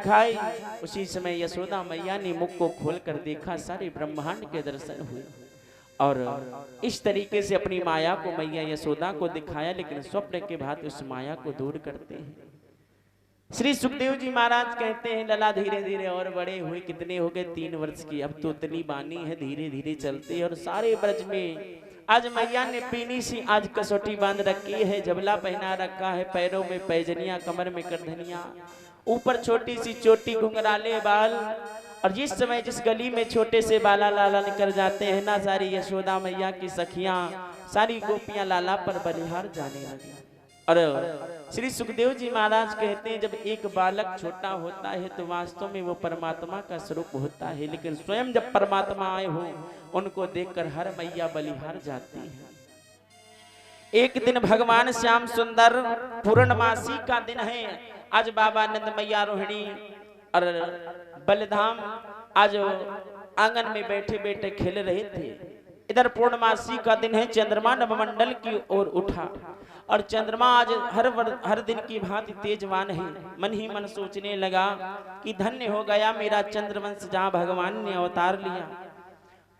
दिखाई। उसी समय यशोदा मैया ने मुख को खोलकर देखा, सारे ब्रह्मांड के दर्शन हुए और इस तरीके से अपनी माया को मैया यशोदा को दिखाया, लेकिन स्वप्न के बाद उस माया को दूर करते हैं। श्री सुखदेव जी महाराज कहते हैं, लला धीरे धीरे और बड़े हुए, कितने हो गए 3 वर्ष की, अब तो उतनी बानी है, धीरे धीरे चलते हैं। और सारे ब्रज में आज मैया ने पीनी सी आज कसौटी बांध रखी है, जबला पहना रखा है, पैरों में पैजनिया, कमर में करधनिया, ऊपर छोटी सी चोटी, घुंघराले बाल। और जिस समय जिस गली में छोटे से बाला लाला निकल जाते हैं ना, सारी यशोदा मैया की सखियां, सारी गोपियां लाला पर बलिहार जाने लगी। और श्री सुखदेव जी महाराज कहते हैं, जब एक बालक छोटा होता है तो वास्तव में वो परमात्मा का स्वरूप होता है, लेकिन स्वयं जब परमात्मा आए हो उनको देखकर हर मैया बलिहार जाती है। एक दिन भगवान श्याम सुंदर पूर्णमासी का दिन है। आज बाबा नंद मैया रोहिणी और बलधाम आज आंगन में बैठे बैठे खेल रहे थे। इधर पूर्णमासी का दिन है, चंद्रमा नवमंडल की ओर उठा और चंद्रमा आज हर दिन की भांति तेजवान है। मन ही मन सोचने लगा कि धन्य हो गया मेरा चंद्रवंश, जहां भगवान ने अवतार लिया।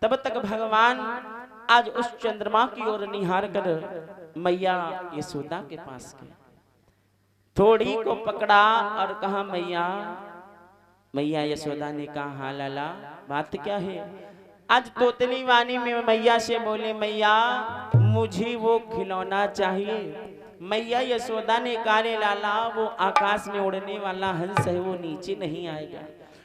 तब तक भगवान आज उस चंद्रमा की ओर निहार कर मैया यशोदा के पास गए, थोड़ी को पकड़ा और कहा, मैया। मैया यशोदा ने कहा, हाँ लाला, बात क्या है? आज तोतली वाणी में मैया से बोले, मैया मुझे वो खिलौना चाहिए। मैया यशोदा ने कहा, लाला वो आकाश में उड़ने वाला हंस है, वो नीचे नहीं आएगा।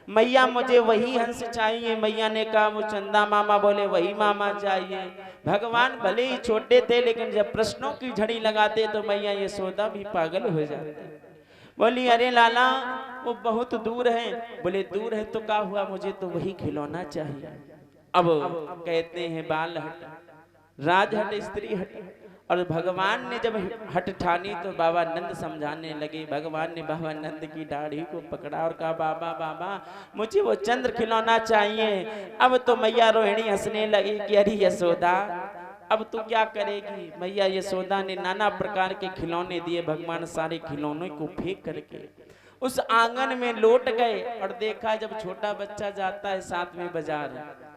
मैया मुझे वही हंस चाहिए। मैया ने कहा, वो चंदा मामा बोले, वही मामा चाहिए। भगवान भले ही छोटे थे, लेकिन जब प्रश्नों की झड़ी लगाते तो मैया यशोदा भी पागल हो जाती। बोली, अरे लाला वो बहुत दूर है। बोले, दूर है तो क्या हुआ, मुझे तो वही खिलौना चाहिए। अब कहते हैं, बाल हट, राज हट, स्त्री हट। और भगवान ने जब हट ठानी तो बाबा नंद समझाने लगे। भगवान ने बाबा नंद की दाढ़ी को पकड़ा और कहा, बाबा बाबा मुझे वो चंद्र खिलौना चाहिए। अब तो मैया रोहिणी हंसने लगी कि अरे यशोदा, अब तू क्या करेगी? मैया यशोदा ने नाना प्रकार के खिलौने दिए। भगवान सारे खिलौनों को फेंक करके उस आंगन में लौट गए और देखा, जब छोटा बच्चा जाता है साथ में बाजार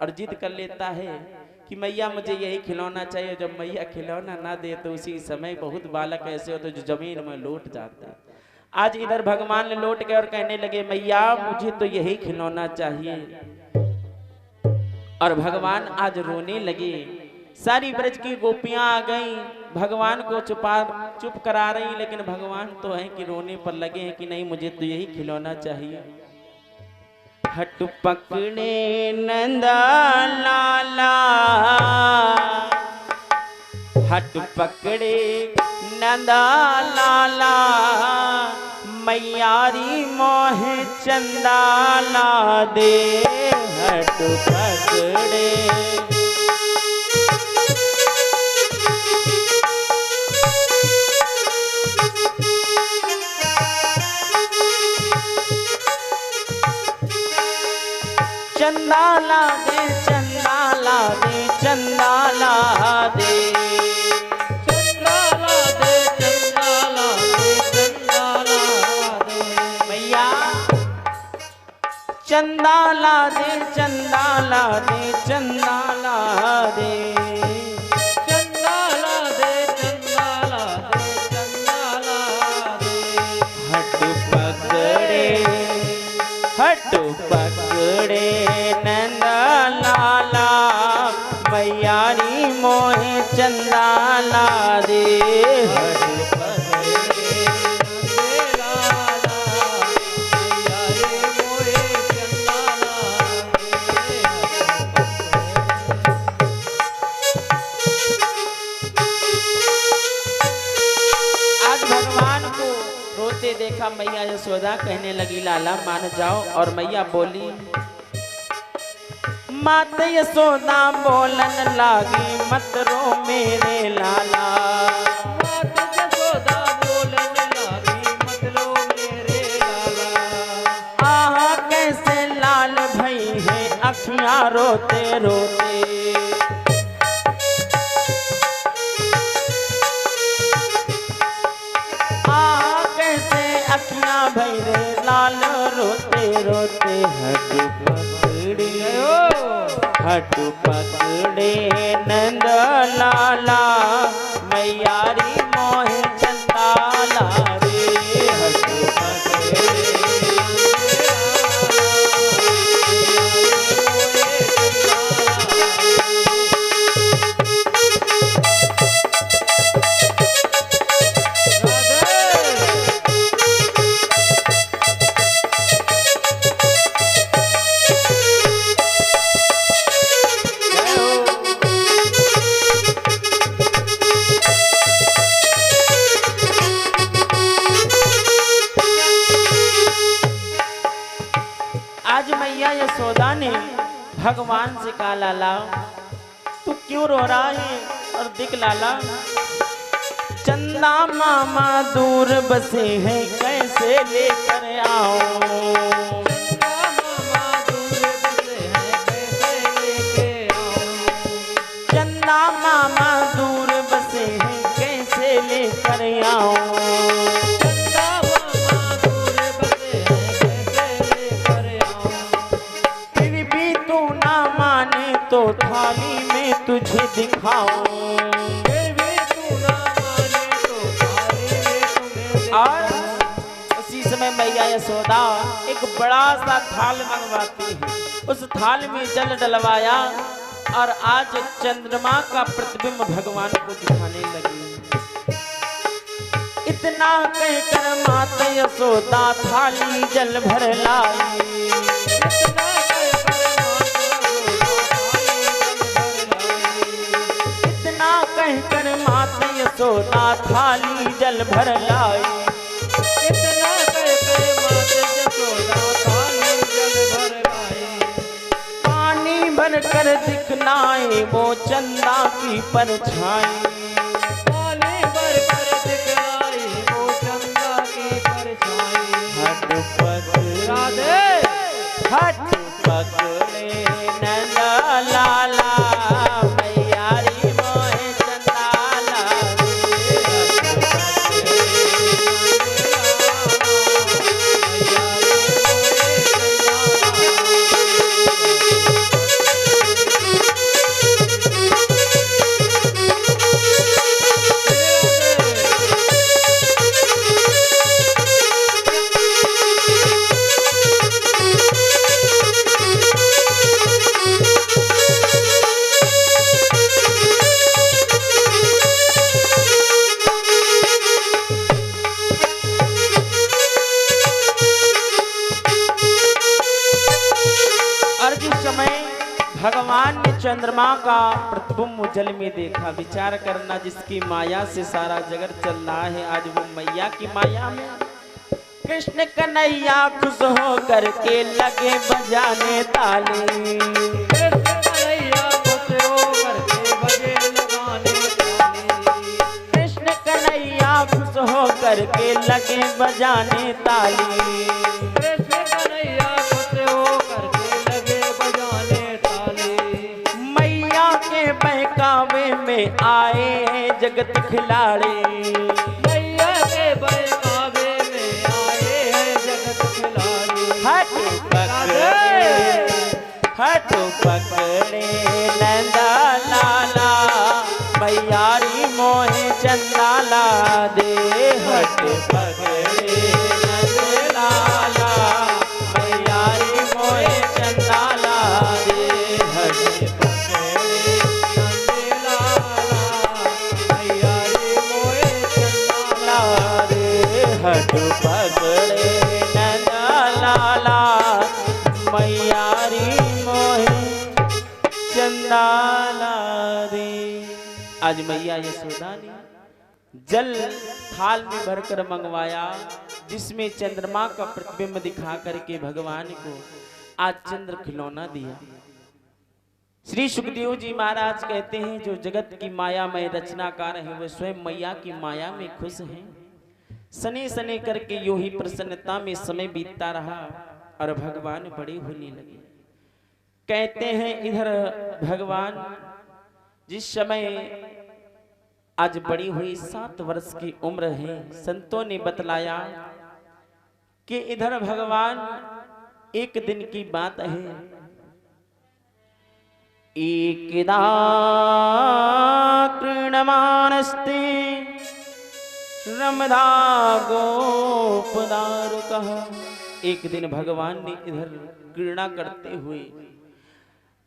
और जिद कर लेता है कि मैया मुझे यही खिलौना चाहिए, जब मैया खिलौना ना दे तो उसी समय बहुत बालक ऐसे होते जो जमीन में लौट जाते हैं। आज इधर भगवान लौट गए और कहने लगे, मैया मुझे तो यही खिलौना चाहिए। और भगवान आज रोने लगे। सारी ब्रज की गोपियां आ गई, भगवान को चुप करा रही, लेकिन भगवान तो है कि रोने पर लगे हैं कि नहीं मुझे तो यही खिलौना चाहिए। हट पकड़े नंदा लाला, हट पकड़े नंदा लाला, मैयारी मोह चंदाला दे। हट पकड़े चंदाला दे, चंदाला दे, चंदाला दे, चंदाला दे, चंदाला दे, चंदाला दे। मैया चंदाला दे, चंदाला दे, चंदाला दे, चंदाला दे, चंदाला दे, चंदाला दे। हट पकड़े, हट पकड़े नंदा लाला, मैयारी मोहे चंदाला दे। हट पकड़े लाला, मैयारी मोहे चंदाला दे। आज भगवान को रोते देखा मैया यशोदा, कहने लगी, लाला मान जाओ। और मैया बोली, मात यशोदा बोलन लागी, मत रो मेरे लाला। मात यशोदा बोलन लागी, मत रो मेरे लाला। आहा कैसे लाल भई है अखियां रोते रोते। आहा कैसे अखियां भई रे लाल रोते रोते रोते हट पकड़े नंद लाला मैयारी मोहे चंदाला रे हट पकड़े यशोदा ने भगवान से कहा लाला तू क्यों रो रहा है और दिख लाला चंदा मामा दूर बसे हैं कैसे लेकर आओ चंदा मामा दूर बसे हैं कैसे लेकर आओ तो थाली में तुझे दिखाऊं और उसी समय मैया यशोदा एक बड़ा सा थाल मंगवाती है। उस थाल में जल डलवाया और आज चंद्रमा का प्रतिबिंब भगवान को दिखाने लगी। इतना कहकर माता यशोदा थाली जल भर लाई कहकर माता यशोदा थाली जल भर लाई इतना कहकर माता यशोदा थाली जल भर लाई पानी भर कर दिखलाए वो चंदा की परछाई पानी भर कर दिखलाए वो चंदा की परछाई हट पकड़े हट पकड़े नंदा लाला भगवान ने चंद्रमा का प्रतिबिंब जल में देखा। विचार करना जिसकी माया से सारा जगत चल रहा है आज वो मैया की माया में कृष्ण कन्हैया खुश हो करके लगे बजाने ताली कृष्ण कन्हैया खुश हो करके बजे लगाने ताली कृष्ण कन्हैया खुश हो करके लगे बजाने ताली बहकावे में आए जगत खिलाड़ी मैया के बहकावे में आए हैं जगत खिलाड़ी हट पकड़े नंदा लाला मैयारी मोहे चंदाला दे हट पकड़े नंदा लाला मैयारी मोहे चंदाला दे हट हट पकड़े नंदा लाला मैयारी मोहे चंदाला रे। आज मैया यशोदा ने जल थाल में भरकर मंगवाया जिसमें चंद्रमा का प्रतिबिंब दिखा करके भगवान को आज चंद्र खिलौना दिया। श्री सुखदेव जी महाराज कहते हैं जो जगत की माया में रचनाकार है वे स्वयं मैया की माया में खुश हैं। सने सने करके यूं ही प्रसन्नता में समय बीतता रहा और भगवान बड़े होने लगे। कहते हैं इधर भगवान जिस समय आज बड़ी हुई 7 वर्ष की उम्र है संतों ने बतलाया कि इधर भगवान एक दिन की बात है, एकदा कृणमानस्ते रमदा गोपदारुकः। एक दिन भगवान ने इधर क्रीड़ा करते हुए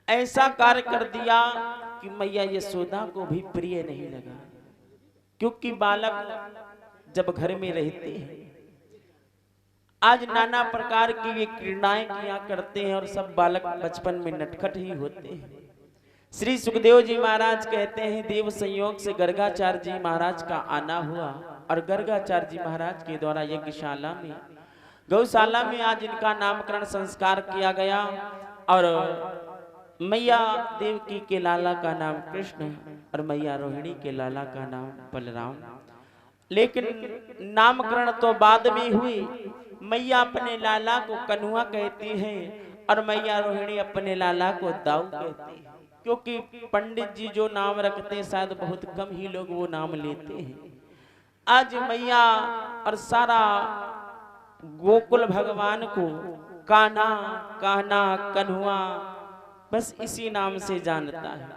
ऐसा कार्य कर दिया कि मैया यशोदा को भी प्रिय नहीं लगा, क्योंकि बालक जब घर में रहते हैं आज नाना प्रकार की ये क्रीड़ाएं किया करते हैं और सब बालक बचपन में नटखट ही होते हैं। श्री सुखदेव जी महाराज कहते हैं देव संयोग से गर्गाचार्य जी महाराज का आना हुआ और गर्गाचार्य जी महाराज के द्वारा यज्ञशाला में गौशाला में आज इनका नामकरण संस्कार किया गया और मैया देवकी के लाला का नाम कृष्ण और मैया रोहिणी के लाला का नाम बलराम। लेकिन नामकरण तो बाद में हुई। मैया अपने लाला को कन्हुआ कहती है और मैया रोहिणी अपने लाला को दाऊ कहती है, क्योंकि पंडित जी जो नाम रखते हैं शायद बहुत कम ही लोग वो नाम लेते हैं। आज मैया और सारा गोकुल भगवान को कान्हा कान्हा कन्हुआ बस इसी नाम से जानता है,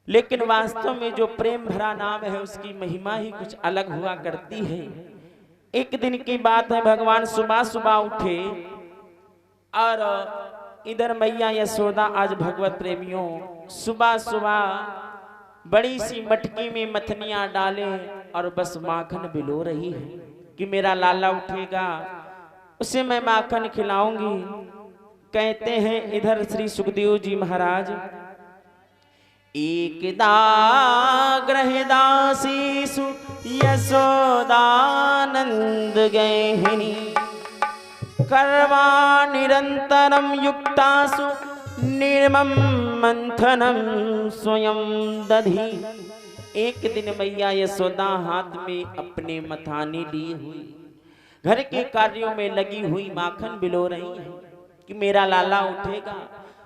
लेकिन वास्तव में जो प्रेम भरा नाम है उसकी महिमा ही कुछ अलग हुआ करती है। एक दिन की बात है, भगवान सुबह सुबह उठे और इधर मैया यशोदा आज भगवत प्रेमियों सुबह सुबह बड़ी सी मटकी में मथनियां डाले और बस माखन बिलो रही है कि मेरा लाला उठेगा उसे मैं माखन खिलाऊंगी। कहते हैं इधर श्री सुखदेव जी महाराज एकदा गृहदासीसु यशोदानंद गहिनी कर्वा निरंतरम युक्तासु निर्मम मंथनम स्वयं दधी। एक दिन मैया यशोदा हाथ में अपने मथानी लिए हुई घर के कार्यों में लगी हुई माखन बिलो रही है कि मेरा लाला उठेगा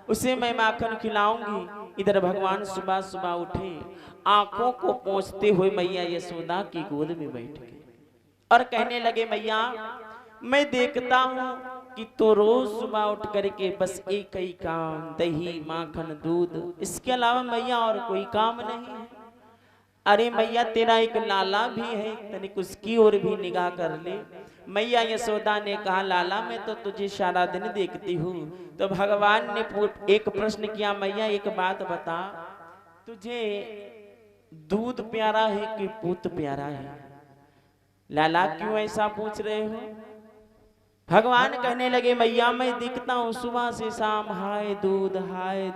उसे मैं माखन खिलाऊंगी। इधर भगवान सुबह सुबह उठे, आंखों को पोंछते हुए मैया यशोदा की गोद में बैठ गए और कहने लगे मैया मैं देखता हूँ कि तो रोज सुबह उठ करके बस एक ही काम दही माखन दूध, इसके अलावा मैया और कोई काम नहीं है। अरे मैया तेरा एक लाला भी है, तनिक उसकी ओर भी निगाह कर ले। मैया यशोदा ने कहा लाला मैं तो तुझे सारा दिन देखती हूँ। तो भगवान ने एक प्रश्न किया मैया एक बात बता, तुझे दूध प्यारा है कि पूत प्यारा है? लाला क्यों ऐसा पूछ रहे हो? भगवान कहने लगे मैया मैं दिखता हूँ सुबह से शाम हाय दूध हाय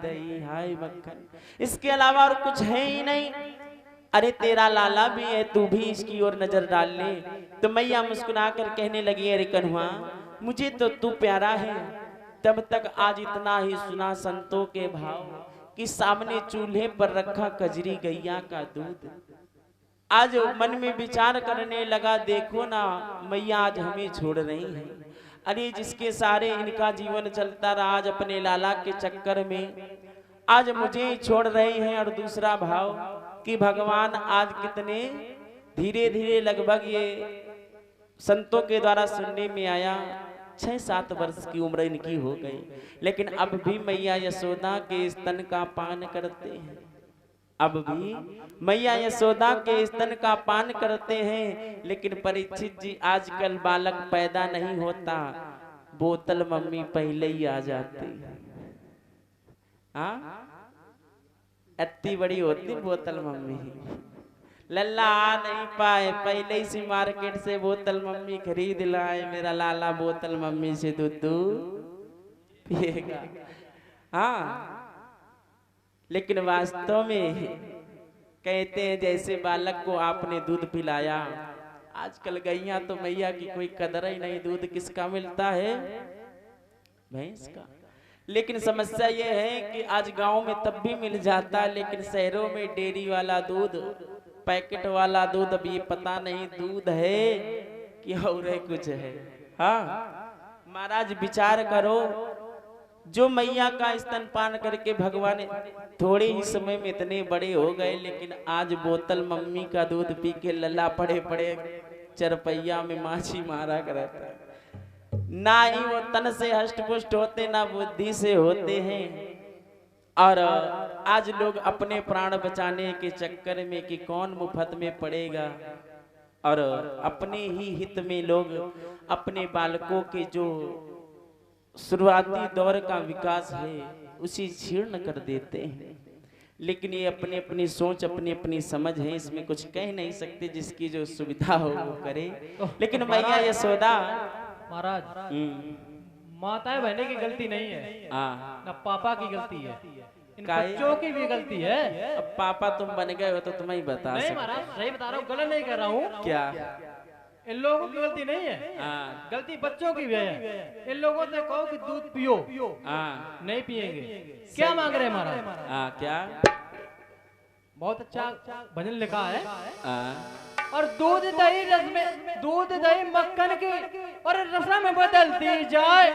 दही हाय मक्खन, इसके अलावा और कुछ है ही नहीं। अरे तेरा लाला भी है, तू भी इसकी ओर नजर डाल ले। तो मैया मुस्कुरा कर कहने लगी अरे कन्हुआ मुझे तो तू प्यारा है। तब तक आज इतना ही सुना संतों के भाव कि सामने चूल्हे पर रखा कजरी गैया का दूध। आज मन में विचार करने लगा देखो ना मैया आज हमें छोड़ रही है। अरे जिसके सारे इनका जीवन चलता रहा आज अपने लाला के चक्कर में आज मुझे ही छोड़ रहे हैं। और दूसरा भाव कि भगवान आज कितने धीरे धीरे लगभग ये संतों के द्वारा सुनने में आया 6-7 वर्ष की उम्र इनकी हो गई, लेकिन अब भी मैया यशोदा के स्तन का पान करते हैं। अब भी मैया यशोदा के स्तन का पान करते हैं। लेकिन परीक्षित जी आजकल बालक पैदा नहीं होता, बोतल मम्मी पहले ही आ जाती। हाँ इतनी बड़ी होती बोतल मम्मी, लल्ला आ नहीं पाए पहले ही से मार्केट से बोतल मम्मी खरीद लाए, मेरा लाला बोतल मम्मी से दूध पिएगा। हाँ लेकिन वास्तव में कहते हैं जैसे बालक को आपने दूध पिलाया, आजकल गैया तो मैया की कोई कदर ही नहीं, दूध किसका मिलता है? भैंस का। लेकिन समस्या ये है कि आज गांव में तब भी मिल जाता है, लेकिन शहरों में डेयरी वाला दूध पैकेट वाला दूध अब ये पता नहीं दूध है कि और कुछ है। हाँ महाराज विचार करो, जो मैया का स्तनपान करके भगवान थोड़े ही समय में इतने बड़े हो गए, लेकिन आज बोतल मम्मी का दूध पी के लल्ला पड़े पड़े चरपैया में माछी मारा करता है। ना ही वो तन से हष्ट पुष्ट होते ना बुद्धि से होते हैं। और आज लोग अपने प्राण बचाने के चक्कर में कि कौन मुफ्त में पड़ेगा, और अपने ही हित में लोग अपने बालकों के जो शुरुआती दौर का विकास है उसी जीर्ण कर देते हैं। लेकिन ये अपनी अपनी सोच अपनी अपनी समझ है, इसमें कुछ कह नहीं सकते, जिसकी जो सुविधा हो वो करे। लेकिन मैया यशोदा महाराज, माताएं बहने की गलती नहीं है, ना पापा की गलती है, इन बच्चों की भी गलती है। अब पापा तुम बन गए हो तो तुम्हें ही बता। नहीं महाराज, सही बता रहा हूँ, गलत नहीं कर रहा हूँ। क्या इन लोगों की गलती नहीं है, गलती बच्चों की भी है। इन लोगों से कहो कि दूध पियो, नहीं पिएंगे। क्या मांग रहे हैं महाराज? क्या बहुत अच्छा भजन लिखा है, और दूध दही रस में, दूध दही मक्खन की और रसा में बदलती जाए,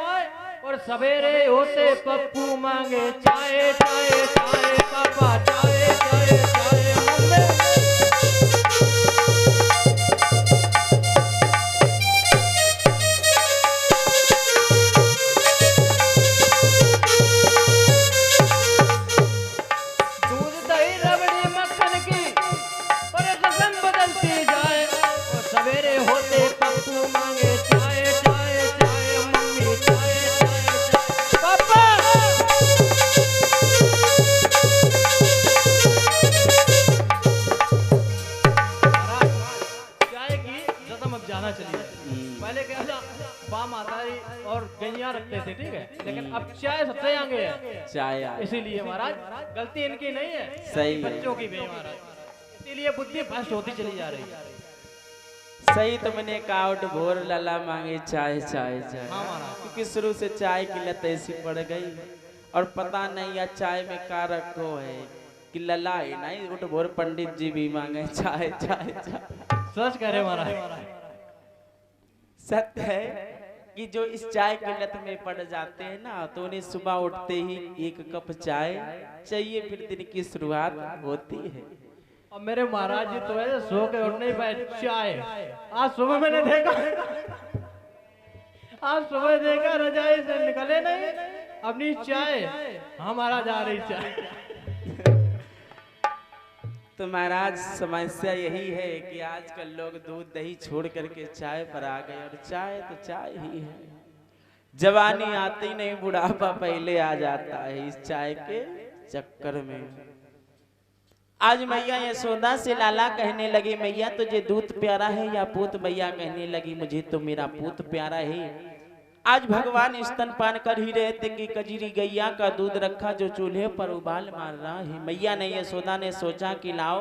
और सवेरे होते पप्पू मांगे चाय चाय चाय, पापा चाय चाय चाय। पहले क्या था, बा माताई और गैया रखते थे, ठीक है, लेकिन अब चाय सबसे आगे है, चाय। इसीलिए महाराज गलती इनकी नहीं है, सही बच्चों की भी महाराज, इसीलिए बुद्धि भ्रष्ट होती चली जा रही है। सही तो मैंने काउट भोर लला मांगे चाय चाय चाय, क्योंकि शुरू से चाय की लत ऐसी पड़ गई, और पता नहीं या चाय में का रखो है कि लला है नहीं, उठ भोर पंडित जी भी मांगे चाय चाय चाय। सच कह रहे महाराज, सत्य है कि जो इस चाय की लत में पड़ जाते हैं ना, तो उन्हें सुबह उठते ही एक कप चाय चाहिए, फिर दिन की शुरुआत होती है। और मेरे महाराज जी तो ऐसे सो के उठ नहीं पाए, चाय। आज सुबह मैंने देखा, आज सुबह देखा रजाई से निकले नहीं, अपनी चाय हमारा जा रही चाय। तो महाराज समस्या यही है कि आजकल लोग दूध दही छोड़ करके चाय पर आ गए, और चाय तो चाय ही है। जवानी आती नहीं, बुढ़ापा पहले आ जाता है इस चाय के चक्कर में। आज मैया यशोदा से लाला कहने लगे, मैया तुझे दूध प्यारा है या पूत? मैया कहने लगी, मुझे तो मेरा पूत प्यारा है। आज भगवान स्तनपान कर ही रहे थे कि कजरी गैया का दूध रखा जो चूल्हे पर उबाल मार रहा है। मैया ने यशोदा ने सोचा कि लाओ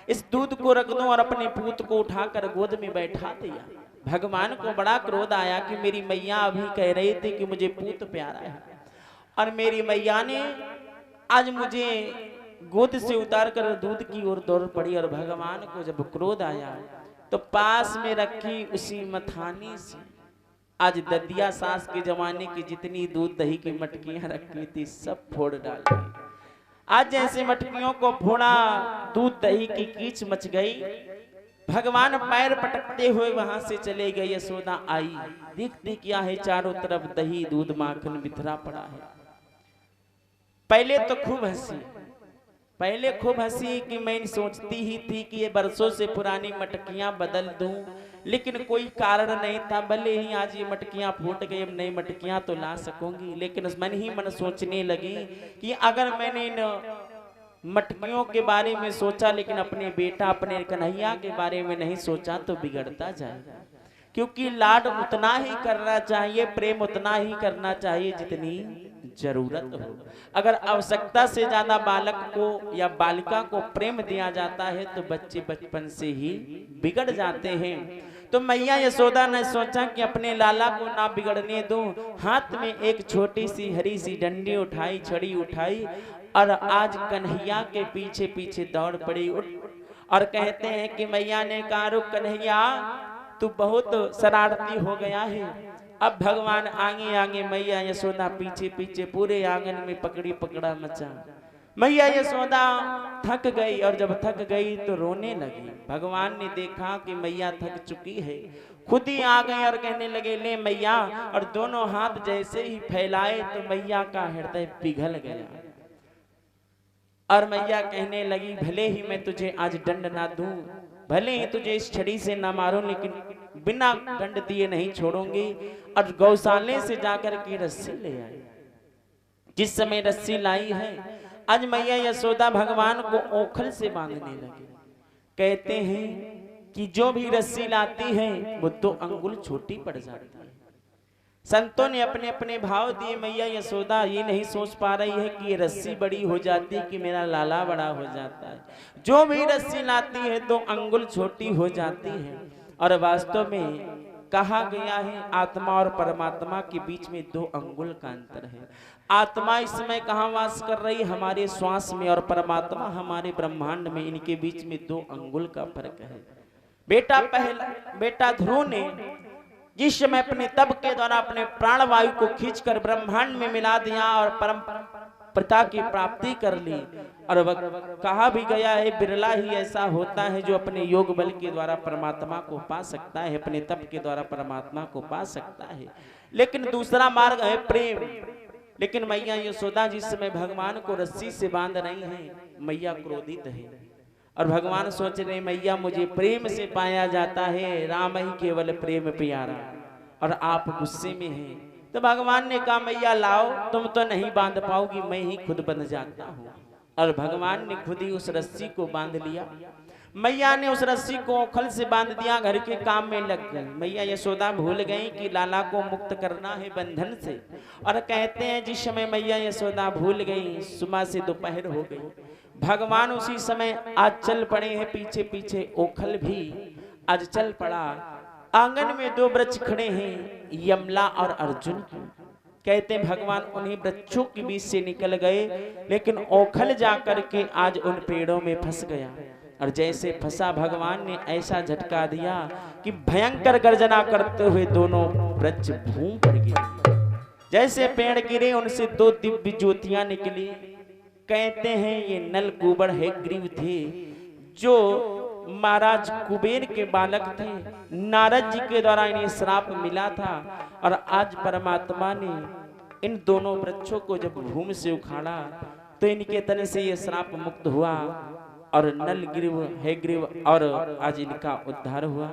इस दूध को रख दूं और अपने पूत को उठाकर गोद में बैठा दिया। भगवान को बड़ा क्रोध आया कि मेरी मैया अभी कह रही थी कि मुझे पूत प्यारा है, और मेरी मैया ने आज मुझे गोद से उतार कर दूध की ओर दौड़ पड़ी। और भगवान को जब क्रोध आया तो पास में रखी उसी मथानी से आज ददिया सास के जमाने की जितनी दूध दही की मटकियां रखी थी सब फोड़ डाली। आज जैसे मटकियों को फोड़ा, दूध दही की कीच मच गई। भगवान पैर पटकते हुए वहां से चले गए। यशोदा आई, देखते क्या है चारों तरफ दही दूध माखन बिखरा पड़ा है। पहले तो खूब हंसी कि मैं सोचती ही थी कि ये बरसों से पुरानी मटकियां बदल दूं, लेकिन कोई कारण नहीं था। भले ही आज ये मटकियां फूट गई, अब नई मटकियां तो ला सकूंगी, लेकिन मन ही मन सोचने लगी कि अगर मैंने इन मटकियों के बारे में सोचा लेकिन अपने बेटा अपने कन्हैया के बारे में नहीं सोचा तो बिगड़ता जाएगा। क्योंकि लाड उतना ही करना चाहिए, प्रेम उतना ही करना चाहिए जितनी जरूरत हो। अगर आवश्यकता से ज्यादा बालक को या बालिका को प्रेम दिया जाता है तो बच्चे बचपन से ही बिगड़ जाते हैं। तो मैया यशोदा ने सोचा कि अपने लाला को ना बिगड़ने दूं। हाथ में एक छोटी सी हरी सी डंडी उठाई, छड़ी उठाई, और आज कन्हैया के पीछे पीछे दौड़ पड़ी। और कहते हैं कि मैया ने कहा, रुक कन्हैया, तू बहुत शरारती हो गया है। अब भगवान आगे आगे, मैया यशोदा पीछे पीछे, पूरे आंगन में पकड़ी पकड़ा मचा। मैया यशोदा थक गई और जब थक गई तो रोने लगी। भगवान ने देखा कि मैया थक चुकी है, खुद ही आ गए और कहने लगे ले मैया, और दोनों हाथ जैसे ही फैलाए तो मैया का हृदय पिघल गया। और मैया कहने लगी भले ही मैं तुझे आज दंड ना दूं, भले ही तुझे इस छड़ी से ना मारूं, लेकिन बिना दंड दिए नहीं छोड़ूंगी। और गौशाले से जाकर के रस्सी ले आई। जिस समय रस्सी लाई है, आज मैया यशोदा भगवान को ओखल से बांधने लगी। कहते हैं कि जो भी रस्सी लाती है वो 2 अंगुल छोटी पड़ जाती है। संतों ने अपने अपने भाव दिए। मैया यशोदा ये नहीं सोच पा रही है कि ये रस्सी बड़ी हो जाती है कि मेरा लाला बड़ा हो जाता है। जो भी रस्सी लाती है 2 अंगुल छोटी हो जाती है। और वास्तव में कहा गया है आत्मा और परमात्मा के बीच में 2 अंगुल का अंतर है। आत्मा इस समय कहाँ वास कर रही, हमारे श्वास में, और परमात्मा हमारे ब्रह्मांड में। इनके बीच में 2 अंगुल का फर्क है। बेटा ध्रुव ने जिस समय अपने तप के द्वारा अपने प्राणवायु को खींचकर ब्रह्मांड में मिला दिया और परम पिता की प्राप्ति कर ली। और वह कहा भी गया है बिरला ही ऐसा होता है जो अपने योग बल के द्वारा परमात्मा को पा सकता है, अपने तप के द्वारा परमात्मा को पा सकता है। लेकिन दूसरा मार्ग है प्रेम। लेकिन मैया यशोदा जिस समय भगवान को रस्सी से बांध रही हैं, मैया क्रोधित है। और भगवान सोच रहे मैया मुझे प्रेम से पाया जाता है, राम ही केवल प्रेम प्यारा, और आप गुस्से में हैं। तो भगवान ने कहा मैया लाओ, तुम तो नहीं बांध पाओगी, मैं ही खुद बंध जाता हूँ। और भगवान ने खुद ही उस रस्सी को बांध लिया। मैया ने उस रस्सी को ओखल से बांध दिया, घर के काम में लग गई। मैया यशोदा भूल गई कि लाला को मुक्त करना है बंधन से। और कहते हैं जिस समय मैया यशोदा भूल गई, सुबह से दोपहर हो गई। भगवान उसी समय आज चल पड़े हैं, पीछे पीछे ओखल भी आज चल पड़ा। आंगन में 2 वृक्ष खड़े हैं, यमला और अर्जुन। कहते हैं भगवान उन्हीं वृक्षों के बीच से निकल गए, लेकिन ओखल जाकर के आज उन पेड़ों में फंस गया। और जैसे फंसा, भगवान ने ऐसा झटका दिया कि भयंकर गर्जना करते हुए दोनों वृक्ष भूमि पर गिरे। जैसे पेड़ गिरे, उनसे 2 दिव्य ज्योतियां निकली। कहते हैं ये नल कुबड़ है ग्रीव थे, जो महाराज कुबेर के बालक थे। नारद जी के द्वारा इन्हें श्राप मिला था। और आज परमात्मा ने इन दोनों वृक्षों को जब भूमि से उखाड़ा तो इनके तने से ये श्राप मुक्त हुआ। और नल ग्रीव है ग्रीव, और आज इनका उद्धार हुआ।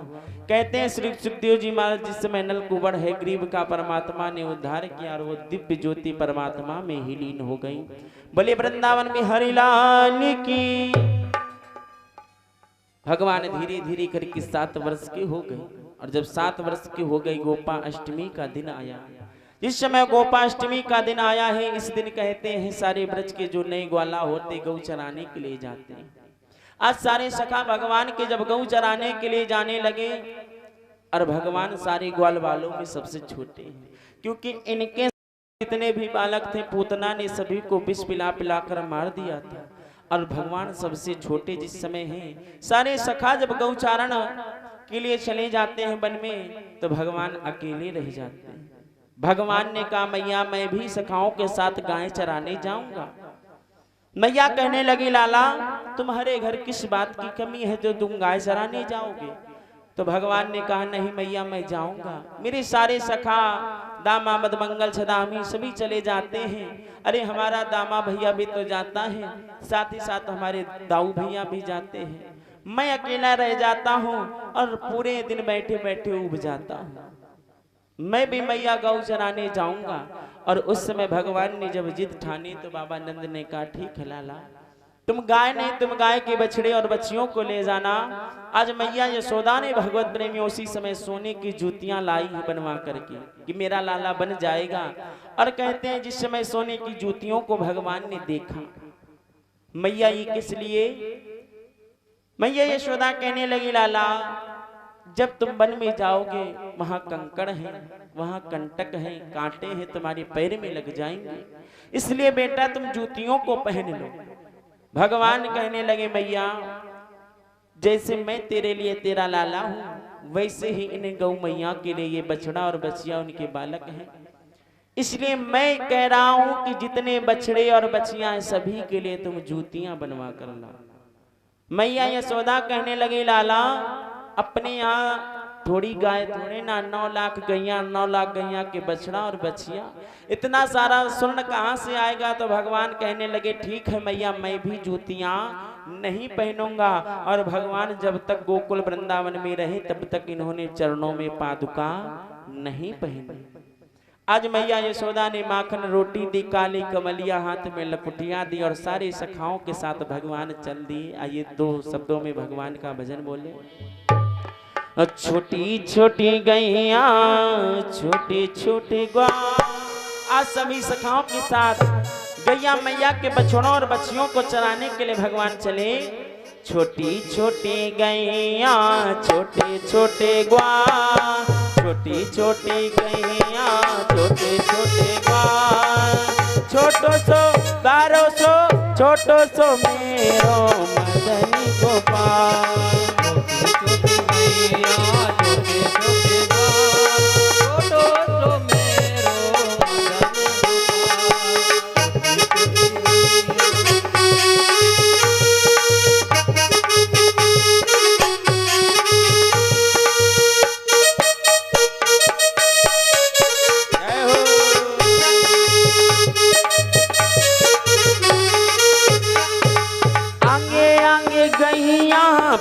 कहते हैं श्री सुखदेव जी महाराज जिस समय नल कुबड़ है ग्रीव का परमात्मा ने उद्धार किया, और वो दिव्य ज्योति परमात्मा में ही लीन हो गई। बोले वृंदावन में हरिलाल की। भगवान धीरे धीरे करके 7 वर्ष के हो गए। और जब 7 वर्ष के हो गई, गोपाष्टमी का दिन आया। जिस समय गोपाष्टमी का दिन आया है, इस दिन कहते हैं सारे ब्रज के जो नए ग्वाला होते गौ चराने के लिए जाते हैं। आज सारे सखा भगवान के जब गौ चराने के लिए जाने लगे, और भगवान सारे ग्वाल वालों में सबसे छोटे हैं, क्योंकि इनके जितने भी बालक थे पूतना ने सभी को विष पिला पिलाकर मार दिया था। और भगवान सबसे छोटे जिस समय हैं, सारे सखा जब गौचारण के लिए चले जाते हैं वन में, तो भगवान अकेले रह जाते हैं। भगवान ने कहा मैया मैं भी सखाओं के साथ गाय चराने जाऊंगा। मैया कहने लगी लाला तुम्हारे घर किस बात की कमी है जो तुम गाय चराने जाओगे। तो भगवान ने कहा नहीं मैया मैं जाऊंगा, मेरे सारे सखा दामा मदमंगल छदामी सभी चले जाते हैं। अरे हमारा दामा भैया भी तो जाता है, साथ ही साथ हमारे दाऊ भैया भी जाते हैं, मैं अकेला रह जाता हूँ और पूरे दिन बैठे बैठे उब जाता हूँ। मैं भी मैया गौ चराने जाऊंगा। और उस समय भगवान ने जब जिद ठानी तो बाबा नंद ने कहा ठीक है लाला, तुम गाय नहीं, तुम गाय के बछड़े और बच्चियों को ले जाना। आज मैया यशोदा ने भगवत प्रेमी उसी समय सोने की जूतियां लाई बनवा करके कि मेरा लाला बन जाएगा। और कहते हैं जिस समय सोने की जूतियों को भगवान ने देखा, मैया ये किस लिए, मैया यशोदा कहने लगी लाला जब तुम वन में जाओगे वहां कंकड़ हैं, वहां कंटक हैं, कांटे हैं, तुम्हारे पैर में लग जाएंगे, इसलिए बेटा तुम जूतियों को पहन लो। भगवान कहने लगे मैया जैसे मैं तेरे लिए तेरा लाला हूं, वैसे ही इन गौ मैया के लिए ये बछड़ा और बच्चियां उनके बालक हैं। इसलिए मैं कह रहा हूं कि जितने बछड़े और बछियां हैं सभी के लिए तुम जूतियां बनवा कर ला। मैया यशोदा कहने लगी लाला अपने यहाँ थोड़ी गाय थोड़े ना 9 लाख गैया 9 लाख गैया के बछड़ा और बछिया इतना सारा स्वर्ण कहाँ से आएगा। तो भगवान कहने लगे ठीक है मैया मैं भी जूतियां नहीं पहनूंगा। और भगवान जब तक गोकुल वृंदावन में रहे तब तक इन्होंने चरणों में पादुका नहीं पहनी। आज मैया यशोदा ने माखन रोटी दी, काली कमलिया हाथ में लकुटियां दी और सारे सखाओं के साथ भगवान चल दिए। आइए 2 शब्दों में भगवान का भजन बोले। छोटी छोटी गैया छोटी छोटी ग्वाल। आज सभी सखाओं के साथ गैया मैया के बछड़ों और बछियों को चराने के लिए भगवान चले। छोटी छोटी गैया छोटे छोटे ग्वाल, छोटी छोटी गैया छोटे छोटे ग्वाल, छोटो सो 1200 छोटो सो मेरो मदनी गोपाल।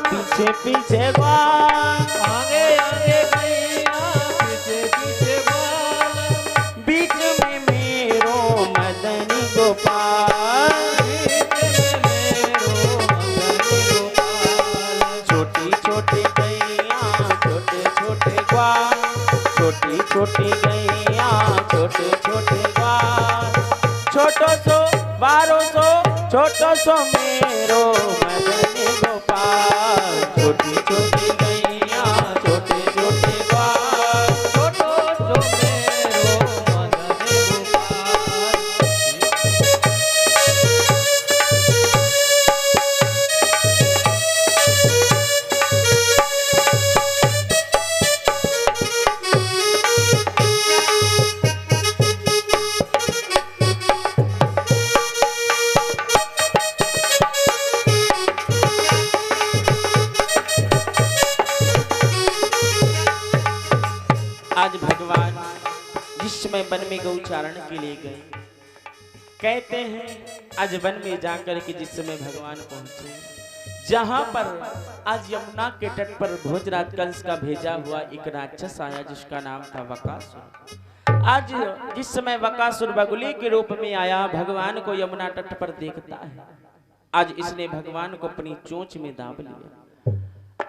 पीछे पीछे ग्वाल, आगे आगे गैया पीछे पीछे ग्वाल, बीच में मेरो मदनी गोपाल, बीच में मेरो मदनी गोपाल। छोटी छोटी गैया छोटे छोटे ग्वाल, छोटी छोटी गैया छोटे छोटे ग्वाल, छोटो सो 1200 छोटो सो मेरो मदनी गोपाल। छोटी छोटी गैया छोटे छोटे ग्वाल, छोटो सो मेरो मदनी गोपाल। आज भगवान जिस समय वन में गौचारण के लिए गए, कहते हैं आज वन में जाकर के जिस समय भगवान पहुंचे, जहां पर आज यमुना के तट पर भोजराज कंस का भेजा हुआ एक राक्षस आया जिसका नाम था वकासुर। आज जिस समय वकासुर बगुली के रूप में आया, भगवान को यमुना तट पर देखता है। आज इसने भगवान को अपनी चोंच में दाब लिया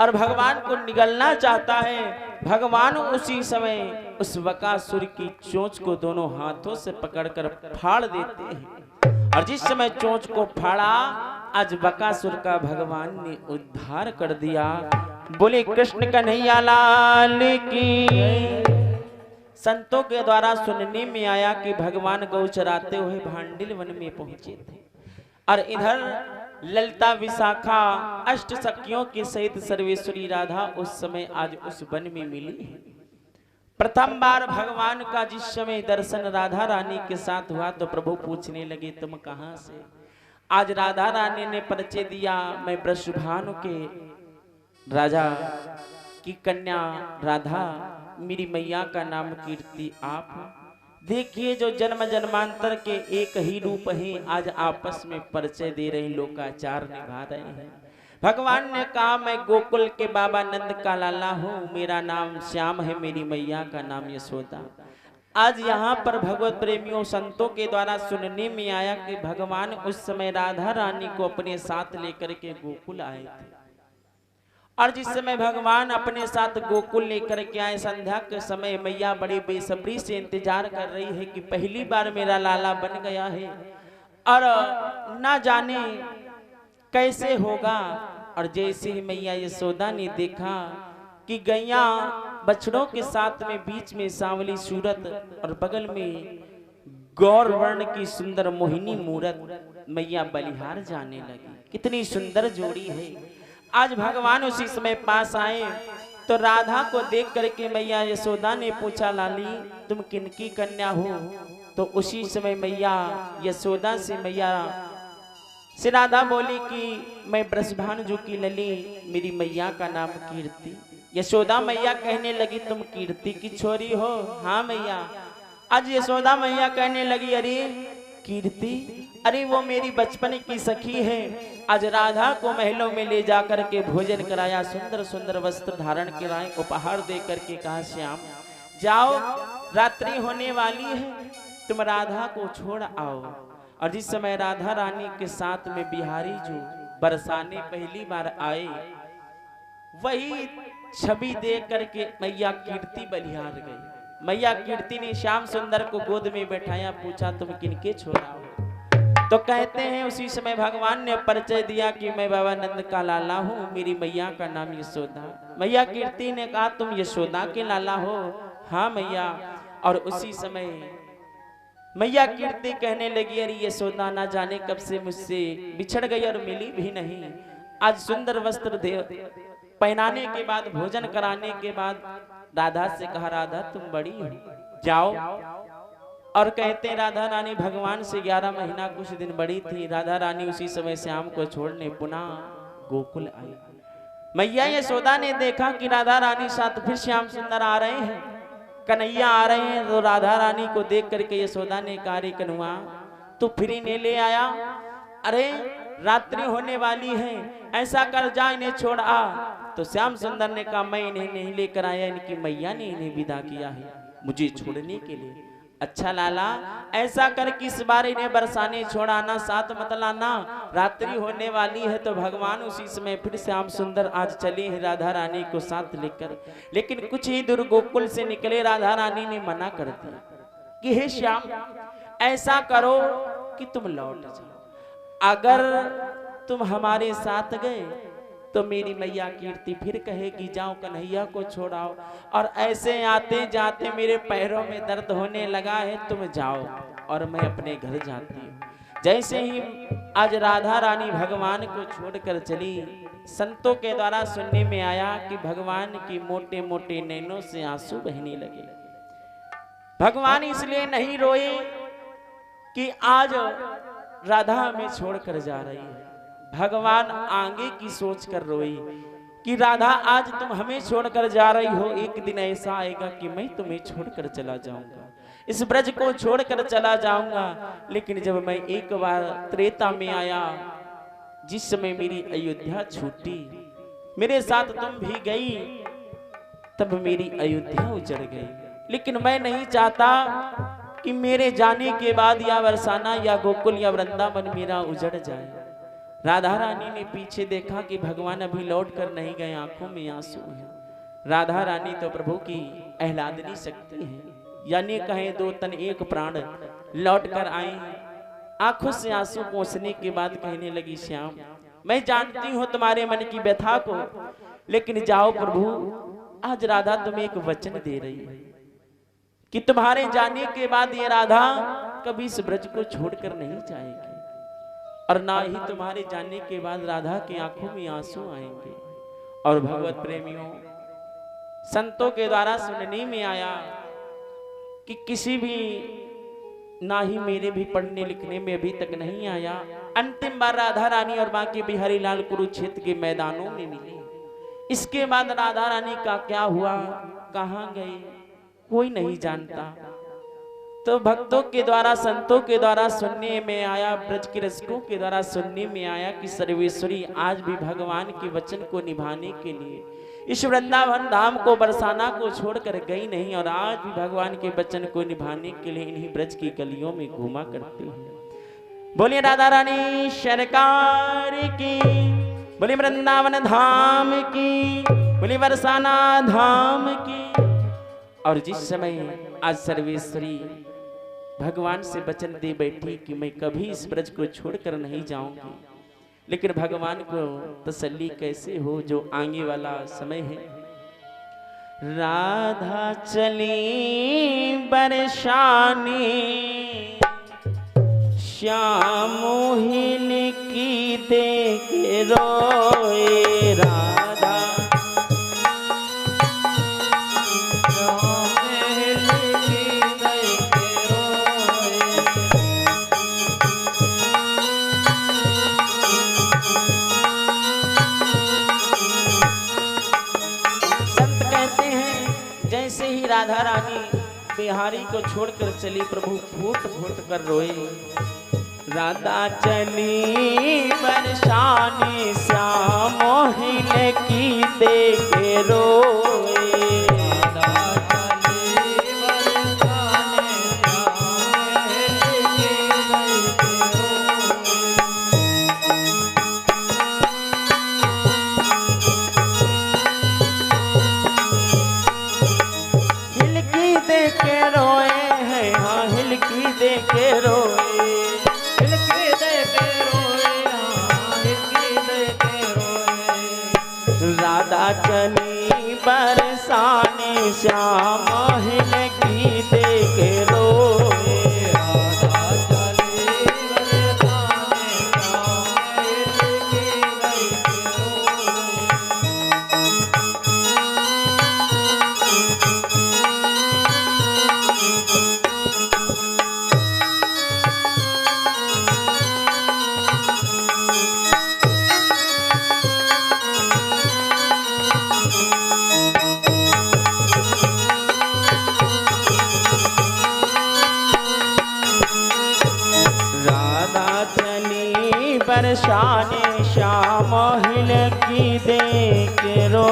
और भगवान को निगलना चाहता है। भगवान उसी समय उस वकासुर की चोंच को दोनों हाथों से पकड़कर फाड़ देते हैं। और जिस समय चोंच को फाड़ा, आज बकासुर का भगवान ने उद्धार कर दिया। बोले कृष्ण कन्हैया लाल की। संतों के द्वारा सुनने में आया कि भगवान गौ चराते हुए भांडिल वन में पहुंचे थे और इधर ललिता विशाखा अष्ट सखियों के सहित सर्वेश्वरी राधा उस समय आज उस वन में मिली है। प्रथम बार भगवान का जिस समय दर्शन राधा रानी के साथ हुआ तो प्रभु पूछने लगे तुम कहां से। आज राधा रानी ने परिचय दिया, मैं वृषभानु के राजा की कन्या राधा, मेरी मैया का नाम कीर्ति आप। देखिए जो जन्म जन्मांतर के एक ही रूप हैं, आज आपस में परिचय दे रहे, लोकाचार निभा रहे हैं। भगवान ने कहा मैं गोकुल के बाबा नंद का लाला हूँ, मेरा नाम श्याम है, मेरी मैया का नाम यशोदा। आज यहाँ पर भगवत प्रेमियों संतों के द्वारा सुनने में आया कि भगवान उस समय राधा रानी को अपने साथ लेकर के गोकुल आए थे। और जिस समय भगवान अपने साथ गोकुल लेकर के आए, संध्या के समय मैया बड़ी बेसब्री से इंतजार कर रही है कि पहली बार मेरा लाला बन गया है और ना जाने कैसे होगा। और जैसे ही मैया यशोदा ने देखा कि गैया बछड़ों के साथ में बीच में सांवली सूरत और बगल में गौर वर्ण की सुंदर मोहिनी मूरत, मैया बलिहार जाने लगी, कितनी सुंदर जोड़ी है। आज भगवान उसी समय पास आए तो राधा को देख करके मैया यशोदा ने पूछा, लाली तुम किनकी कन्या हो? तो उसी समय मैया यशोदा से राधा बोली कि मैं ब्रजभानु की लली, मेरी मैया का नाम कीर्ति। यशोदा मैया कहने लगी, तुम कीर्ति की छोरी हो? हाँ मैया। आज यशोदा मैया कहने लगी, अरे कीर्ति, अरे वो मेरी बचपन की सखी है। आज राधा को महलों में ले जाकर के भोजन कराया, सुंदर सुंदर वस्त्र धारण कराए, उपहार दे करके कहा, श्याम जाओ, रात्रि होने वाली है, तुम राधा को छोड़ आओ। और जिस समय राधा रानी के साथ में बिहारी जो बरसाने पहली बार आए, वही छवि देख करके मैया कीर्ति बलिहार गई। मैया कीर्ति ने श्याम सुंदर को गोद में बैठाया, पूछा तुम किनके छोरा हो? तो कहते हैं उसी समय भगवान ने परिचय दिया कि मैं बाबा नंद का लाला हूँ, मेरी मैया का नाम यशोदा। मैया कीर्ति ने कहा, तुम यशोदा के लाला हो? हाँ मैया। और उसी समय मैया कीर्ति कहने लगी, अरे यशोदा ना जाने कब से मुझसे बिछड़ गई और मिली भी नहीं। आज सुंदर वस्त्र पहनाने के बाद, भोजन कराने के बाद राधा से कहा, राधा तुम बड़ी हो, जाओ। और कहते हैं राधा रानी भगवान से 11 महीना कुछ दिन बड़ी थी। राधा रानी उसी समय श्याम को छोड़ने पुनः गोकुल आई। मैया यशोदा ने देखा कि राधा रानी साथ फिर श्याम सुंदर आ रहे हैं, कन्हैया आ रहे हैं। तो राधा रानी को देख करके यशोदा ने कहा, रे कन्हुआ तू फिर इन्हें ले आया? अरे रात्रि होने वाली है, ऐसा कर जा इन्हें छोड़ आ। तो श्याम सुंदर ने कहा, मैं इन्हें नहीं लेकर आया, इनकी मैया ने इन्हें विदा किया है मुझे छोड़ने के लिए। अच्छा लाला, ऐसा कर किस बार इन्हें बरसाने छोड़ाना, साथ मत लाना, रात्रि होने वाली है। तो भगवान उसी समय फिर श्याम सुंदर आज चले हैं राधा रानी को साथ लेकर। लेकिन कुछ ही दूर गोकुल से निकले, राधा रानी ने मना कर दिया कि हे श्याम, ऐसा करो कि तुम लौट जाओ। अगर तुम हमारे साथ गए तो मेरी मैया कीर्ति फिर कहेगी, जाओ कन्हैया को छोड़ाओ। और ऐसे आते जाते मेरे पैरों में दर्द होने लगा है, तुम जाओ और मैं अपने घर जाती हूँ। जैसे ही आज राधा रानी भगवान को छोड़कर चली, संतों के द्वारा सुनने में आया कि भगवान की मोटे मोटे नैनों से आंसू बहने लगे। भगवान इसलिए नहीं रोए कि आज राधा हमें छोड़कर जा रही है, भगवान आगे की सोच कर रोई कि राधा आज तुम हमें छोड़कर जा रही हो, एक दिन ऐसा आएगा कि मैं तुम्हें छोड़कर चला जाऊंगा, इस ब्रज को छोड़कर चला जाऊंगा। लेकिन जब मैं एक बार त्रेता में आया, जिस समय मेरी अयोध्या छूटी, मेरे साथ तुम भी गई, तब मेरी अयोध्या उजड़ गई। लेकिन मैं नहीं चाहता कि मेरे जाने के बाद या बरसाना या गोकुल या वृंदावन मेरा उजड़ जाए। राधा रानी ने पीछे देखा कि भगवान अभी लौट कर नहीं गए, आंखों में आंसू है। राधा रानी तो प्रभु की आह्लादनी शक्ति है, यानी कहें दो तन एक प्राण, लौट कर आई। आंखों से आंसू पोंछने के बाद कहने लगी, श्याम मैं जानती हूँ तुम्हारे मन की व्यथा को, लेकिन जाओ प्रभु, आज राधा तुम्हें एक वचन दे रही है कि तुम्हारे जाने के बाद ये राधा कभी इस ब्रज को छोड़कर नहीं जाएगी, और ना ही तुम्हारे जाने के बाद राधा की आंखों में आंसू आएंगे। और भगवत प्रेमियों, संतों के द्वारा सुनने में आया कि किसी भी, ना ही मेरे भी पढ़ने लिखने में अभी तक नहीं आया, अंतिम बार राधा रानी और बांके बिहारी लाल कुरुक्षेत्र के मैदानों में मिले। इसके बाद राधा रानी का क्या हुआ, कहाँ गई, कोई नहीं जानता। तो भक्तों के द्वारा, संतों के द्वारा सुनने में आया, ब्रज के रसिकों के द्वारा सुनने में आया कि सर्वेश्वरी आज भी भगवान के वचन को निभाने के लिए इस वृंदावन धाम को, बरसाना को छोड़कर गई नहीं, और आज भी भगवान के वचन को निभाने के लिए इन्हीं ब्रज की गलियों में घूमा करती है। बोलिए राधा रानी सरकार की, बोलिए वृंदावन धाम की, बोलिए बरसाना धाम की। और जिस समय आज सर्वेश्वरी भगवान से वचन दे बैठी कि मैं कभी इस ब्रज को छोड़कर नहीं जाऊंगी, लेकिन भगवान को तसल्ली कैसे हो जो आगे वाला समय है। राधा चली बरसाने, श्याम मोहिन की देख रोए, राधा राधा रानी बिहारी को छोड़कर चली, प्रभु फूट फूट कर रोए। राधा चली बरसाने श्याम मोहिन की देखे रोए। राधा चली बरसाने श्याम मोहिन की देखे रोए। राधा चली बरसाने श्याम मोहिन की देखे रोए। बरसाने श्याम मोहिन की देख रो।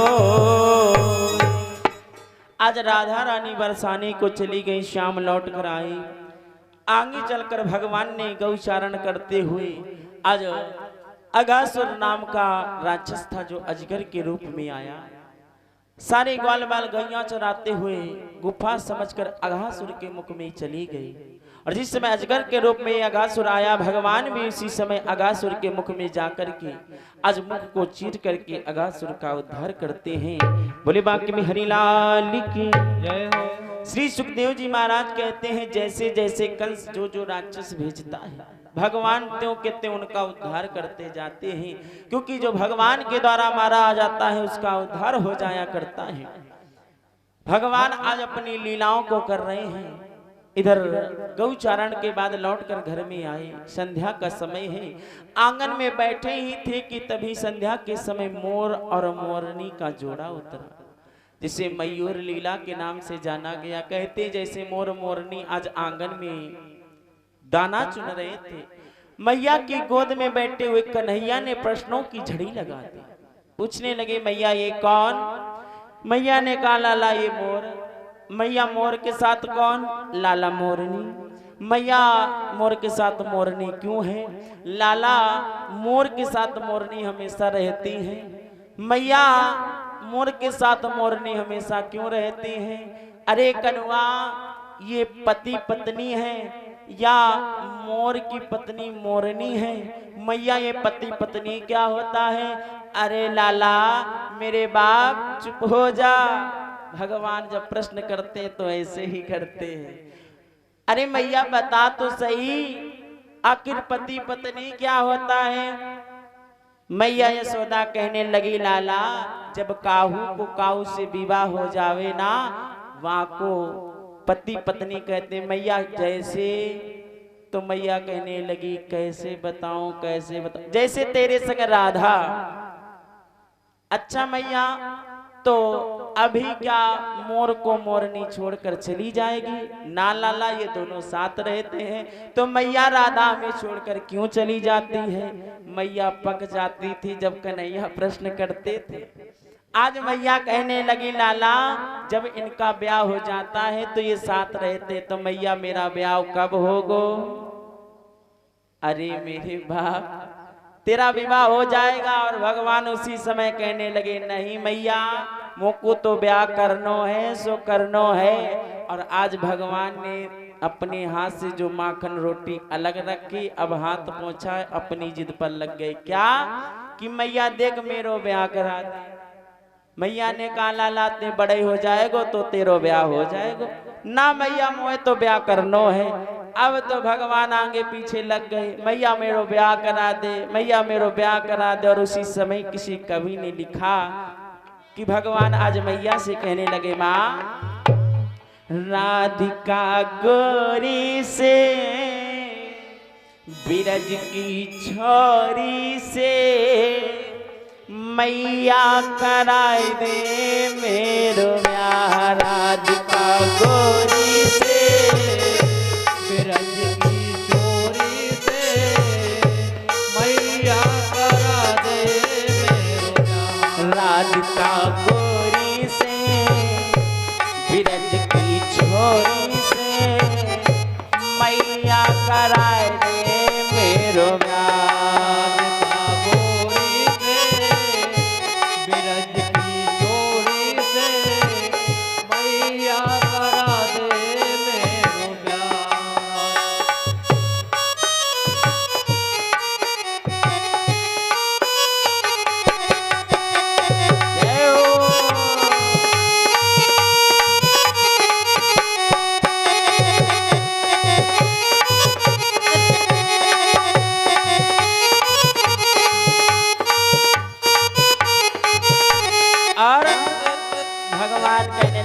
आज राधा रानी बरसाने को चली गई, श्याम लौट कर आई। आगे चलकर भगवान ने गौचारण करते हुए आज अघासुर नाम का राक्षस था जो अजगर के रूप में आया। सारे ग्वाल बाल गैया चराते हुए गुफा समझकर अघासुर के मुख में चली गई। और जिस समय अजगर के रूप में अघासुर आया, भगवान भी उसी समय अघासुर के मुख में जाकर के आज मुख को चीर करके अघासुर का उद्धार करते हैं। बोले बाकी में हरिलाल की जय हो। श्री सुखदेव जी महाराज कहते हैं जैसे जैसे कंस जो जो राक्षस भेजता है, भगवान त्यों के त्यों उनका उद्धार करते जाते हैं, क्योंकि जो भगवान के द्वारा मारा आ जाता है उसका उद्धार हो जाया करता है। भगवान आज अपनी लीलाओं को कर रहे हैं। इधर गौचारण के बाद लौटकर घर में आए, संध्या का समय है। आंगन में बैठे ही थे कि तभी संध्या के समय मोर और मोरनी का जोड़ा उतरा, जिसे मयूर लीला के नाम से जाना गया। कहते जैसे मोर मोरनी आज आंगन में दाना चुन रहे थे, मैया की गोद में बैठे हुए कन्हैया ने प्रश्नों की झड़ी लगा दी। पूछने लगे मैया ये कौन? मैया ने कहा लाला ये मोर। मैया मोर के साथ कौन? लाला मोरनी। मैया मोर के साथ मोरनी क्यों है? लाला मोर के साथ मोरनी हमेशा रहती है। मैया मोर के साथ मोरनी हमेशा क्यों रहती है? अरे कनुआ ये पति पत्नी है या मोर की पत्नी मोरनी है? मैया ये पति पत्नी क्या होता है? अरे लाला मेरे बाप चुप हो जा। भगवान जब प्रश्न करते तो ऐसे ही करते हैं। अरे मैया बता तो सही, आखिर पति पत्नी क्या होता है? मैया यशोदा कहने लगी लाला जब काहू को काहू से विवाह हो जावे ना, वहां को पति पत्नी कहते। मैया जैसे, तो मैया कहने लगी कैसे बताऊं कैसे बताऊं? जैसे तेरे संग राधा। अच्छा मैया तो अभी क्या मोर को मोरनी छोड़कर चली जाएगी? ना लाला ये दोनों साथ रहते हैं। तो मैया राधा में छोड़कर क्यों चली जाती है? मैया पक जाती थी जब कन्हैया प्रश्न करते थे। आज मैया कहने लगी लाला जब इनका ब्याह हो जाता है तो ये साथ रहते, तो मैया मेरा ब्याह कब होगो? अरे मेरे बाप तेरा विवाह हो जाएगा। और भगवान उसी समय कहने लगे नहीं मैया मोको तो ब्याह करनो है सो करनो है। और आज भगवान ने अपने हाथ से जो माखन रोटी अलग रखी, अब हाथ पहुंचा अपनी जिद पर लग गए। क्या कि मैया देख मेरो ब्याह करा दे। मैया ने कहा लाला ते बड़े हो जाएगो तो तेरो ब्याह हो जाएगो। ना मैया मोए तो ब्याह करनो है। अब तो भगवान आगे पीछे लग गए, मैया मेरो ब्याह करा दे, मैया मेरो ब्याह करा दे। और उसी समय किसी कवि ने लिखा कि भगवान आज मैया से कहने लगे माँ राधिका गोरी से बिरज की छोरी से मैया कराए दे मेरो ब्याह राधिका गोरी से, बिरज की चोरी से मैया करा दे मेरो ब्याह। राधिका गोरी से बिरज की छोरी से मैया कराए दे मेरो ब्याह।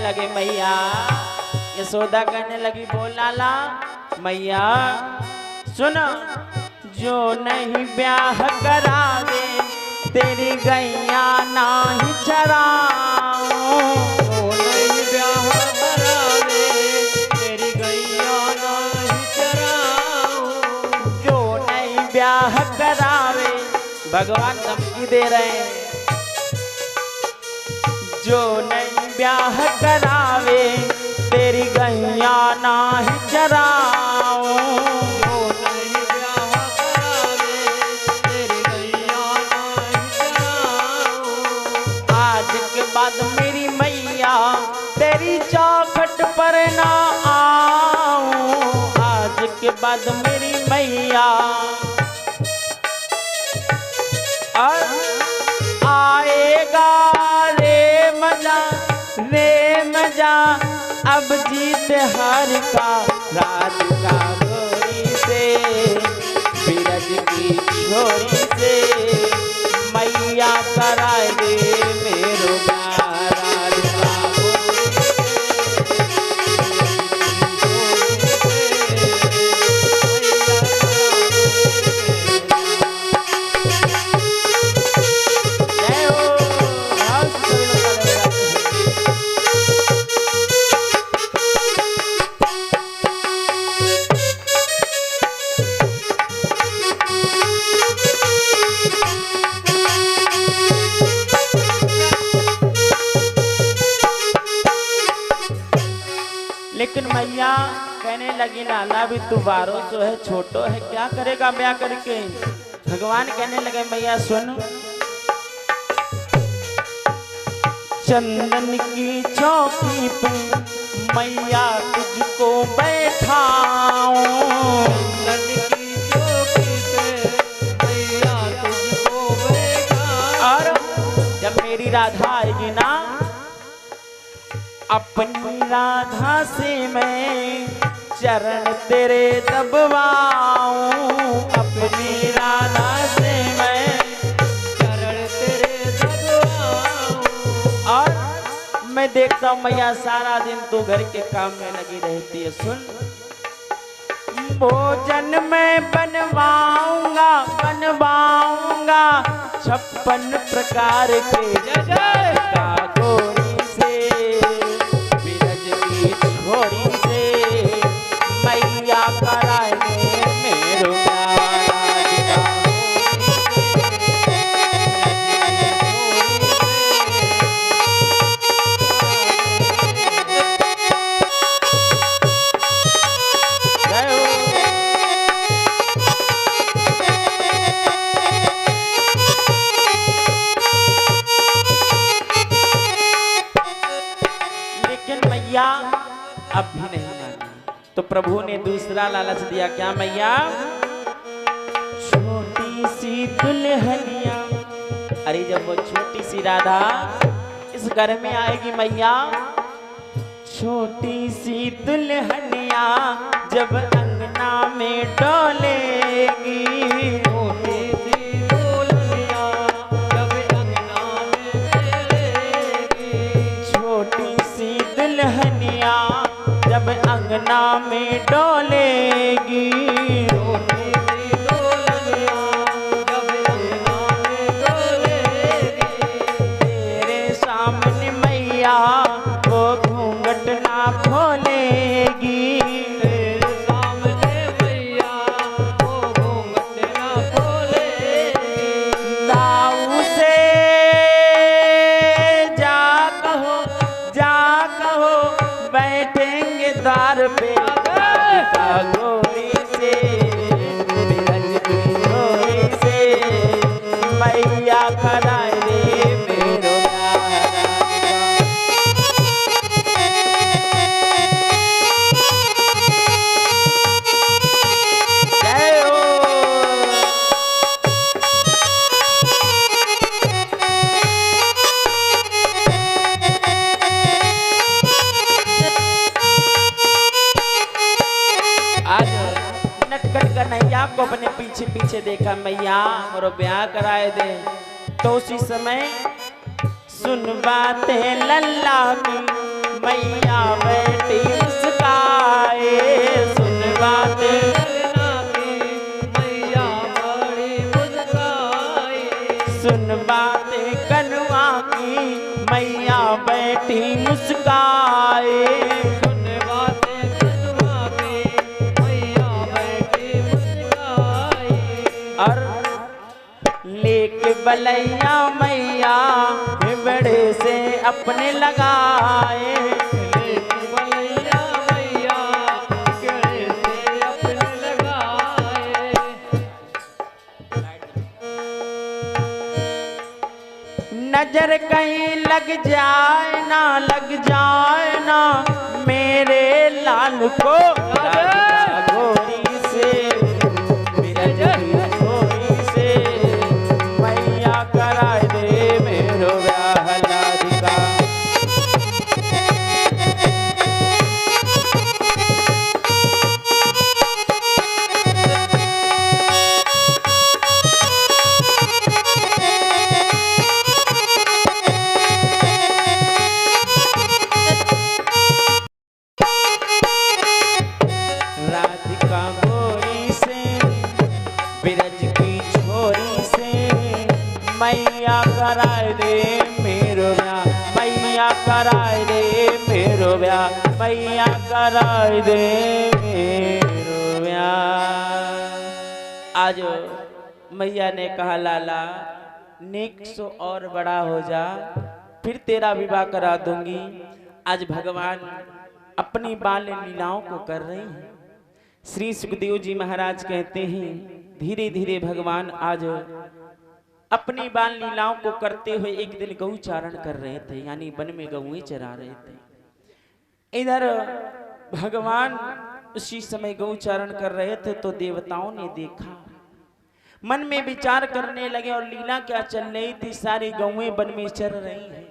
लगे मैया, यशोदा कहने लगी बोल लाला मैया सुन, जो नहीं ब्याह करावे तेरी गैया नाही चराऊं। जो नहीं ब्याह करावे तेरी गैया नाही चराऊं। जो नहीं ब्याह करावे, भगवान धमकी दे रहे हैं, जो नहीं ब्याह करावे तेरी गैया नाही चराऊं। जो नहीं ब्याह करावे तेरी गैया नाही चराऊं। आज के बाद मेरी मैया तेरी चौखट पर ना आऊं। आज के बाद मेरी मैया आएगा रे मजा अब जीत हार का। राधिका गोरी से बिरज की छोरी से मैया कराए दे मेरो ब्याह। राधिका लेकिन मैया कहने लगी लाला भी तू 1200 है, छोटो है, क्या करेगा ब्याह करके। भगवान कहने लगे मैया सुन, चंदन की चौकी पे मैया तुझको बैठाऊं। चंदन की चौकी पे मैया तुझको बैठाऊं। और जब मेरी राधा आएगी ना, अपनी राधा से मैं चरण तेरे दबवाऊं। अपनी राधा से मैं चरण तेरे दबवाऊं। और मैं देखता हूँ मैया सारा दिन तू घर के काम में लगी रहती है। सुन, भोजन में बनवाऊंगा 56 प्रकार के। जय गोरी से बिरज की छोरी से मैया कराए दे मेरो ब्याह। अब भी नहीं मानी तो प्रभु ने दूसरा लालच दिया। क्या मैया, छोटी सी दुल्हनिया, अरे जब वो छोटी सी राधा इस घर में आएगी मैया, छोटी सी दुल्हनिया जब अंगना में डोलेगी। छोटी सी दुल्हनिया जब अंगना में डोलेगी। छोटी सी दुल्हनिया जब अंगना में डोलेगी। छोटी सी दुल्हनिया जब अंगना में डोलेगी। कन्हैया को अपने पीछे पीछे देखा, मैया और ब्याह कराए दे। तो उसी समय सुन बातें लल्ला की, मैया बैठी मुस्काए। सुन बातें लल्ला की, मैया बड़ी मुस्काए। सुन बातें कनुआ की, मैया बैठी मुस्काए। सुन बातें कनुआ की, मैया बैठी मुस्काए। और लेके बलैया मैया बड़े से अपने लगाए। लेके बलैया मैया गले से अपने लगाए। नजर कहीं लग जाए ना मेरे लाल को, गोरी से गोरी से मैया कराए दे मेरो ब्याह राधिका। राधिका गोरी से बिरज की छोरी से मैया कराए दे मेरो ब्याह, मैया कराए दे मेरो ब्याह, मैया कराए दे मेरो ब्याह। आज मैया ने कहा लाला नेक सो और बड़ा हो जा, फिर तेरा विवाह करा दूंगी। आज भगवान अपनी बाल लीलाओं को कर रहे हैं। श्री सुखदेव जी महाराज कहते हैं धीरे धीरे भगवान आज अपनी बाल लीलाओं को करते हुए एक दिन गौचारण कर रहे थे, यानी वन में गौएं चरा रहे थे। इधर भगवान उसी समय गौचारण कर रहे थे तो देवताओं ने देखा, मन में विचार करने लगे और लीला क्या चल रही थी। सारी गौएं वन में चर रही हैं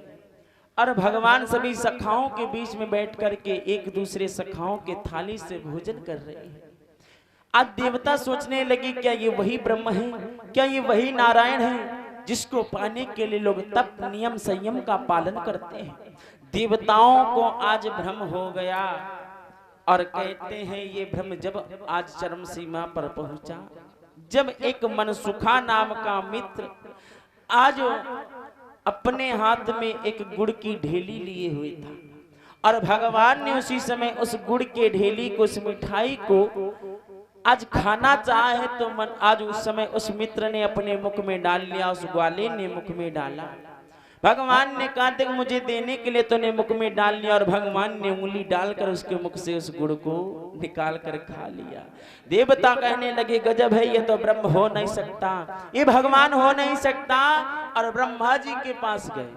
और भगवान सभी सखाओं के बीच में बैठ करके एक दूसरे सखाओं के थाली से भोजन कर रहे हैं। आज देवता सोचने लगे क्या ये वही ब्रह्म है, क्या ये वही नारायण है जिसको पाने के लिए लोग तप नियम संयम का पालन करते हैं। देवताओं को आज भ्रम हो गया और कहते हैं ये भ्रम जब आज चरम सीमा पर पहुंचा, जब एक मनसुखा नाम का मित्र आज अपने हाथ में एक गुड़ की ढेली लिए हुए था और भगवान ने उसी समय उस गुड़ के ढेली को, उस मिठाई को आज खाना चाहे तो मन आज उस समय उस मित्र ने अपने मुख में डाल लिया, उस ग्वाले ने मुख में डाला। भगवान ने कहा देख मुझे देने के लिए तूने मुख में डाल लिया और भगवान ने उंगली डालकर उसके मुख से उस गुड़ को निकाल कर खा लिया। देवता कहने लगे गजब है, ये तो ब्रह्म हो नहीं सकता, ये भगवान हो नहीं सकता। और ब्रह्मा जी के पास गए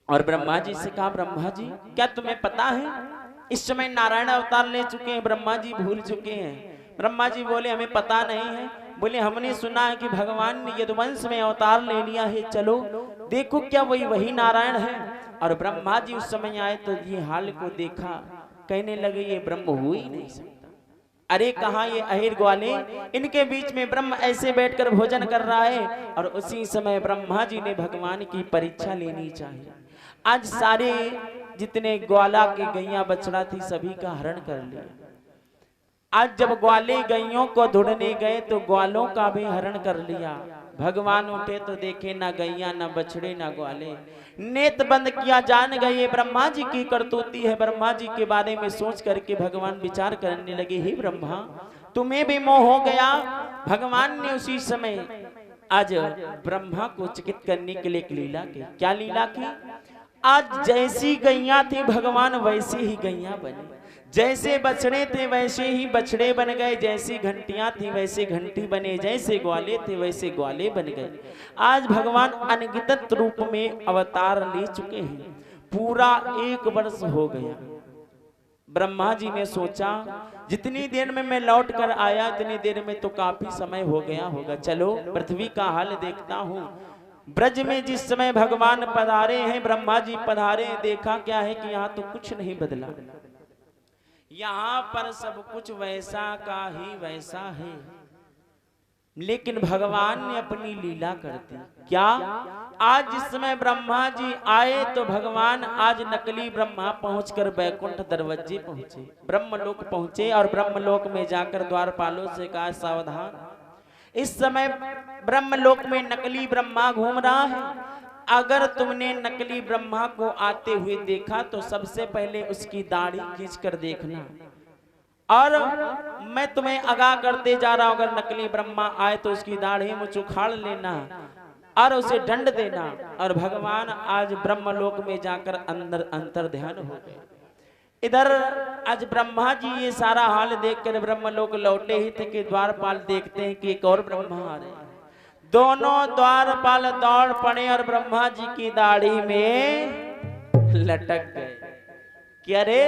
और ब्रह्मा जी से कहा ब्रह्मा जी क्या तुम्हें पता है इस समय नारायण अवतार ले चुके हैं, ब्रह्मा जी भूल चुके हैं। ब्रह्मा जी बोले हमें पता नहीं है। बोले हमने सुना है कि भगवान ने यदुवंश में अवतार ले लिया है, चलो देखो क्या वही नारायण है। और ब्रह्मा जी उस समय आए तो ये हाल को देखा, कहने लगे ये ब्रह्म हो ही नहीं सकता। अरे कहा ये अहिर ग्वाले, इनके बीच में ब्रह्म ऐसे बैठकर भोजन कर रहा है। और उसी समय ब्रह्मा जी ने भगवान की परीक्षा लेनी चाहिए। आज सारे जितने ग्वाला के गैया बछड़ा थी सभी का हरण कर लिया। आज जब ग्वाले गैयों को ढूंढने गए तो ग्वालों का भी हरण कर लिया। भगवान उठे तो देखे ना गैया ना बछड़े ना ग्वाले, नेत बंद किया, जान गए ब्रह्मा जी की करतूती है। ब्रह्मा जी के बारे में सोच करके भगवान विचार करने लगे हे ब्रह्मा तुम्हें भी मोह हो गया। भगवान ने उसी समय आज ब्रह्मा को चिकित करने के लिए एक लीला की। क्या लीला की? आज जैसी गैया थी भगवान वैसी ही गैया बनी, जैसे बछड़े थे वैसे ही बछड़े बन गए, जैसी घंटियां थी वैसे घंटी बने, जैसे ग्वाले थे वैसे ग्वाले बन गए। आज भगवान अनगिनत रूप में अवतार ले चुके हैं। पूरा 1 वर्ष हो गया। ब्रह्मा जी ने सोचा जितनी देर में मैं लौट कर आया इतनी देर में तो काफी समय हो गया होगा, चलो पृथ्वी का हाल देखता हूँ। ब्रज में जिस समय भगवान पधारे हैं, ब्रह्मा जी पधारे, देखा क्या है कि यहाँ तो कुछ नहीं बदला। यहाँ पर सब कुछ वैसा का ही वैसा है, लेकिन भगवान ने अपनी लीला कर दी। क्या? आज जिस समय ब्रह्मा जी आए तो भगवान आज नकली ब्रह्मा पहुंचकर बैकुंठ दरवाजे पहुंचे, ब्रह्मलोक पहुंचे और ब्रह्मलोक में जाकर द्वारपालों से कहा सावधान, इस समय ब्रह्मलोक में नकली ब्रह्मा घूम रहा है। अगर तुमने नकली ब्रह्मा को आते हुए देखा तो सबसे पहले उसकी दाढ़ी खींचकर देखना, और मैं तुम्हें आगाह करते जा रहा हूं, अगर नकली ब्रह्मा आए तो उसकी दाढ़ी मुझ उखाड़ लेना और उसे दंड देना। और भगवान आज ब्रह्मलोक में जाकर अंदर अंतर ध्यान हो गए। इधर आज ब्रह्मा जी ये सारा हाल देखकर ब्रह्मलोक लौटे ही थे कि द्वारपाल देखते हैं कि एक और ब्रह्मा आ रहे हैं। दोनों द्वारपाल दौड़ पड़े और ब्रह्मा जी की दाढ़ी में लटक गए कि अरे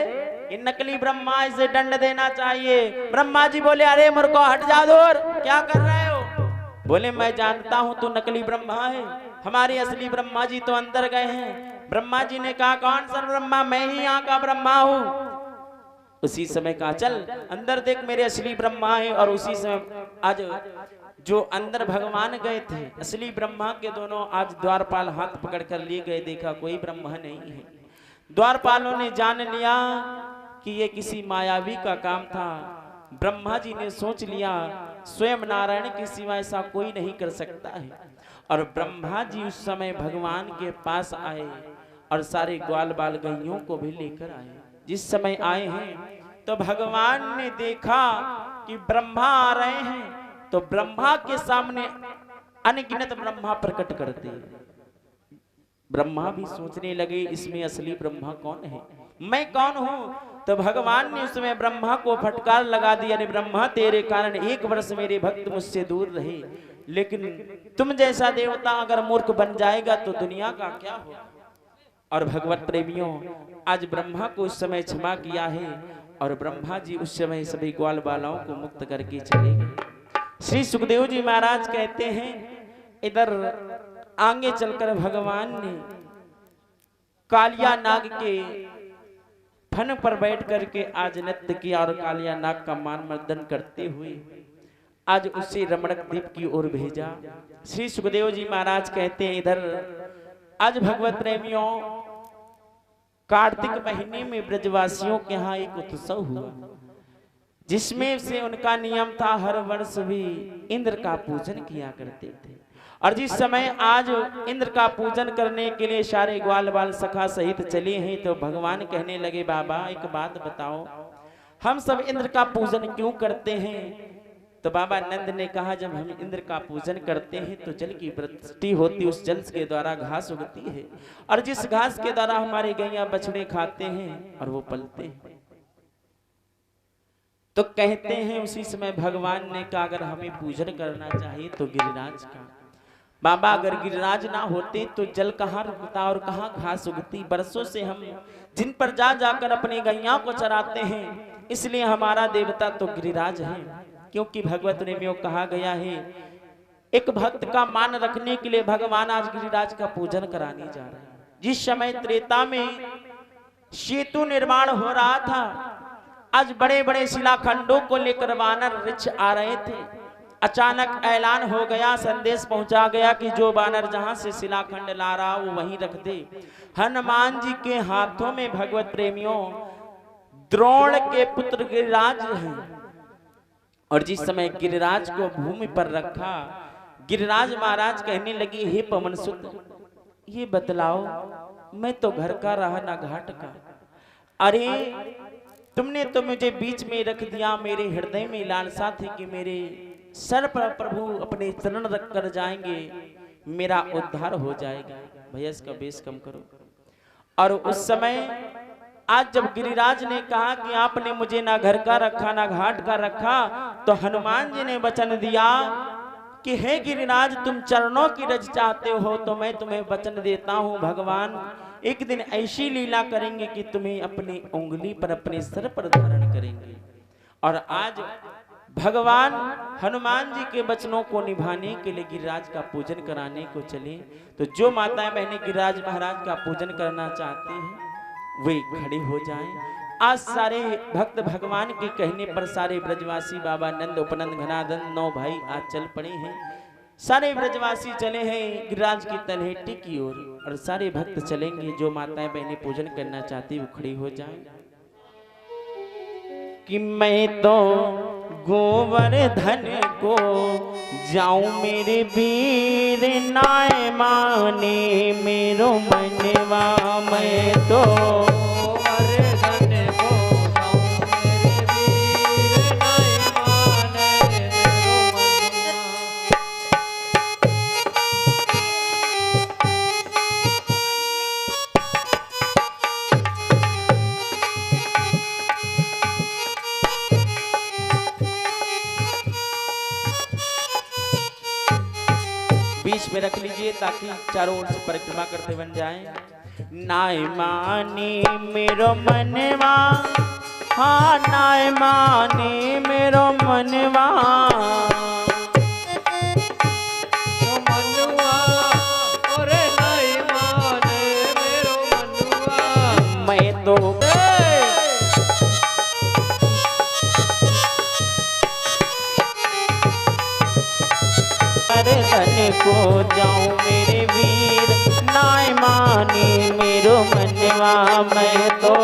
ये नकली ब्रह्मा, इसे दंड देना चाहिए। ब्रह्मा जी बोले अरे मुर्खो हट जा दूर, क्या कर रहे हो? बोले मैं जानता हूं तू नकली ब्रह्मा है, हमारे असली ब्रह्मा जी तो अंदर गए हैं। ब्रह्मा जी ने कहा कौन सा ब्रह्मा? मैं ही यहाँ का ब्रह्मा हूँ। उसी समय कहा चल अंदर देख मेरे असली ब्रह्मा है। और उसी समय आज जो अंदर भगवान गए थे असली ब्रह्मा के दोनों आज द्वारपाल हाथ पकड़ कर लिए गए, देखा कोई ब्रह्मा नहीं है। द्वारपालों ने जान लिया कि ये किसी मायावी का काम था। ब्रह्मा जी ने सोच लिया स्वयं नारायण के सिवा ऐसा कोई नहीं कर सकता है। और ब्रह्मा जी उस समय भगवान के पास आए और सारे ग्वाल बाल गैयों को भी लेकर आए। जिस समय आए हैं तो भगवान ने देखा कि ब्रह्मा आ रहे हैं, तो ब्रह्मा के सामने अनगिनत ब्रह्मा प्रकट करते। ब्रह्मा भी सोचने लगे इसमें असली ब्रह्मा कौन है, मैं कौन हूं? तो भगवान ने उसमें ब्रह्मा को फटकार लगा दिया, अरे ब्रह्मा तेरे कारण 1 वर्ष मेरे भक्त मुझसे दूर रहे, लेकिन तुम जैसा देवता अगर मूर्ख बन जाएगा तो दुनिया का क्या होगा। और भगवत प्रेमियों आज ब्रह्मा को उस समय क्षमा किया है और ब्रह्मा जी उस समय सभी ग्वाल बालाओं को मुक्त करके चले गए। श्री सुखदेव जी महाराज कहते हैं इधर आगे चलकर भगवान ने कालिया नाग के फन पर बैठ करके आज नृत्य किया और कालिया नाग का मान मर्दन करते हुए आज उसे रमणक द्वीप की ओर भेजा। श्री सुखदेव जी महाराज कहते हैं इधर आज भगवत प्रेमियों कार्तिक महीने में ब्रजवासियों के यहाँ एक उत्सव हुआ, जिसमें से उनका नियम था हर वर्ष भी इंद्र का पूजन किया करते थे। और जिस समय आज इंद्र का पूजन करने के लिए सारे ग्वाल बाल सखा सहित चले हैं, तो भगवान कहने लगे बाबा एक बात बताओ, हम सब इंद्र का पूजन क्यों करते हैं? तो बाबा नंद ने कहा जब हम इंद्र का पूजन करते हैं तो जल की वृष्टि होती, उस जल के द्वारा घास उगती है, और जिस घास के द्वारा हमारे गैया बछड़े खाते हैं और वो पलते हैं। तो कहते हैं उसी समय भगवान ने कहा अगर हमें पूजन करना चाहिए तो गिरिराज का। बाबा अगर गिरिराज ना होते तो जल कहाँ रुकता और कहाँ घास उगती। बरसों से हम जिन पर जा जाकर अपनी गैया को चराते हैं, इसलिए हमारा देवता तो गिरिराज है। क्योंकि भगवत प्रेमियों कहा गया है एक भक्त का मान रखने के लिए भगवान आज गिरिराज का पूजन कराने जा रहे हैं। जिस समय त्रेता में सेतु निर्माण हो रहा था, आज बड़े बड़े शिलाखंडों को लेकर वानर ऋक्ष आ रहे थे। अचानक ऐलान हो गया, संदेश पहुंचा गया कि जो वानर जहां से शिलाखंड ला रहा वो वहीं रख दे। हनुमान जी के हाथों में भगवत प्रेमियों द्रोण के पुत्र गिरिराज हैं, और जिस समय गिरिराज को भूमि पर रखा, गिरिराज महाराज कहने लगे हे पवन सुत ये बतलाओ मैं तो घर का रहा ना घाट का। अरे तुमने तो मुझे बीच में रख दिया, मेरे हृदय में लालसा थी कि मेरे सर पर प्रभु अपने चरण रख कर जाएंगे, मेरा उद्धार हो जाएगा। भैया इसका बेस कम करो। और उस समय आज जब गिरिराज ने कहा कि आपने मुझे ना घर का रखा ना घाट का रखा, तो हनुमान जी ने वचन दिया कि हे गिरिराज तुम चरणों की रज चाहते हो तो मैं तुम्हें वचन देता हूँ, भगवान एक दिन ऐसी लीला करेंगे कि तुम्हें अपनी उंगली पर अपने सर पर धारण करेंगे। और आज भगवान हनुमान जी के वचनों को निभाने के लिए गिरिराज का पूजन कराने को चले। तो जो माताएं बहनें गिरिराज महाराज का पूजन करना चाहती हैं वे खड़े हो जाएं। आज सारे भक्त भगवान के कहने पर सारे ब्रजवासी बाबा नंद उपनंद घनादंद 9 भाई आज चल पड़े हैं। सारे ब्रजवासी चले हैं गिरिराज की तलहटी की ओर और सारे भक्त चलेंगे। जो माताएं बहनें पूजन करना चाहती वो खड़ी हो जाएं। कि मैं तो गोवर्धन को जाऊं मेरे वीर नाय माने मेरो मनवा। मैं तो गोवर्धन को जाऊं मेरे वीर नाय माने मेरो मनवा। बीच में रख लीजिए ताकि चारों ओर से परिक्रमा करते बन जाएं। नाय माने मेरो मनवा, हाँ नाय माने मेरो मनवा। मनवा और नाय माने मेरो मनवा। मैं तो धन को जाऊं मेरे वीर नाय माने मेरो मनवा। मैं तो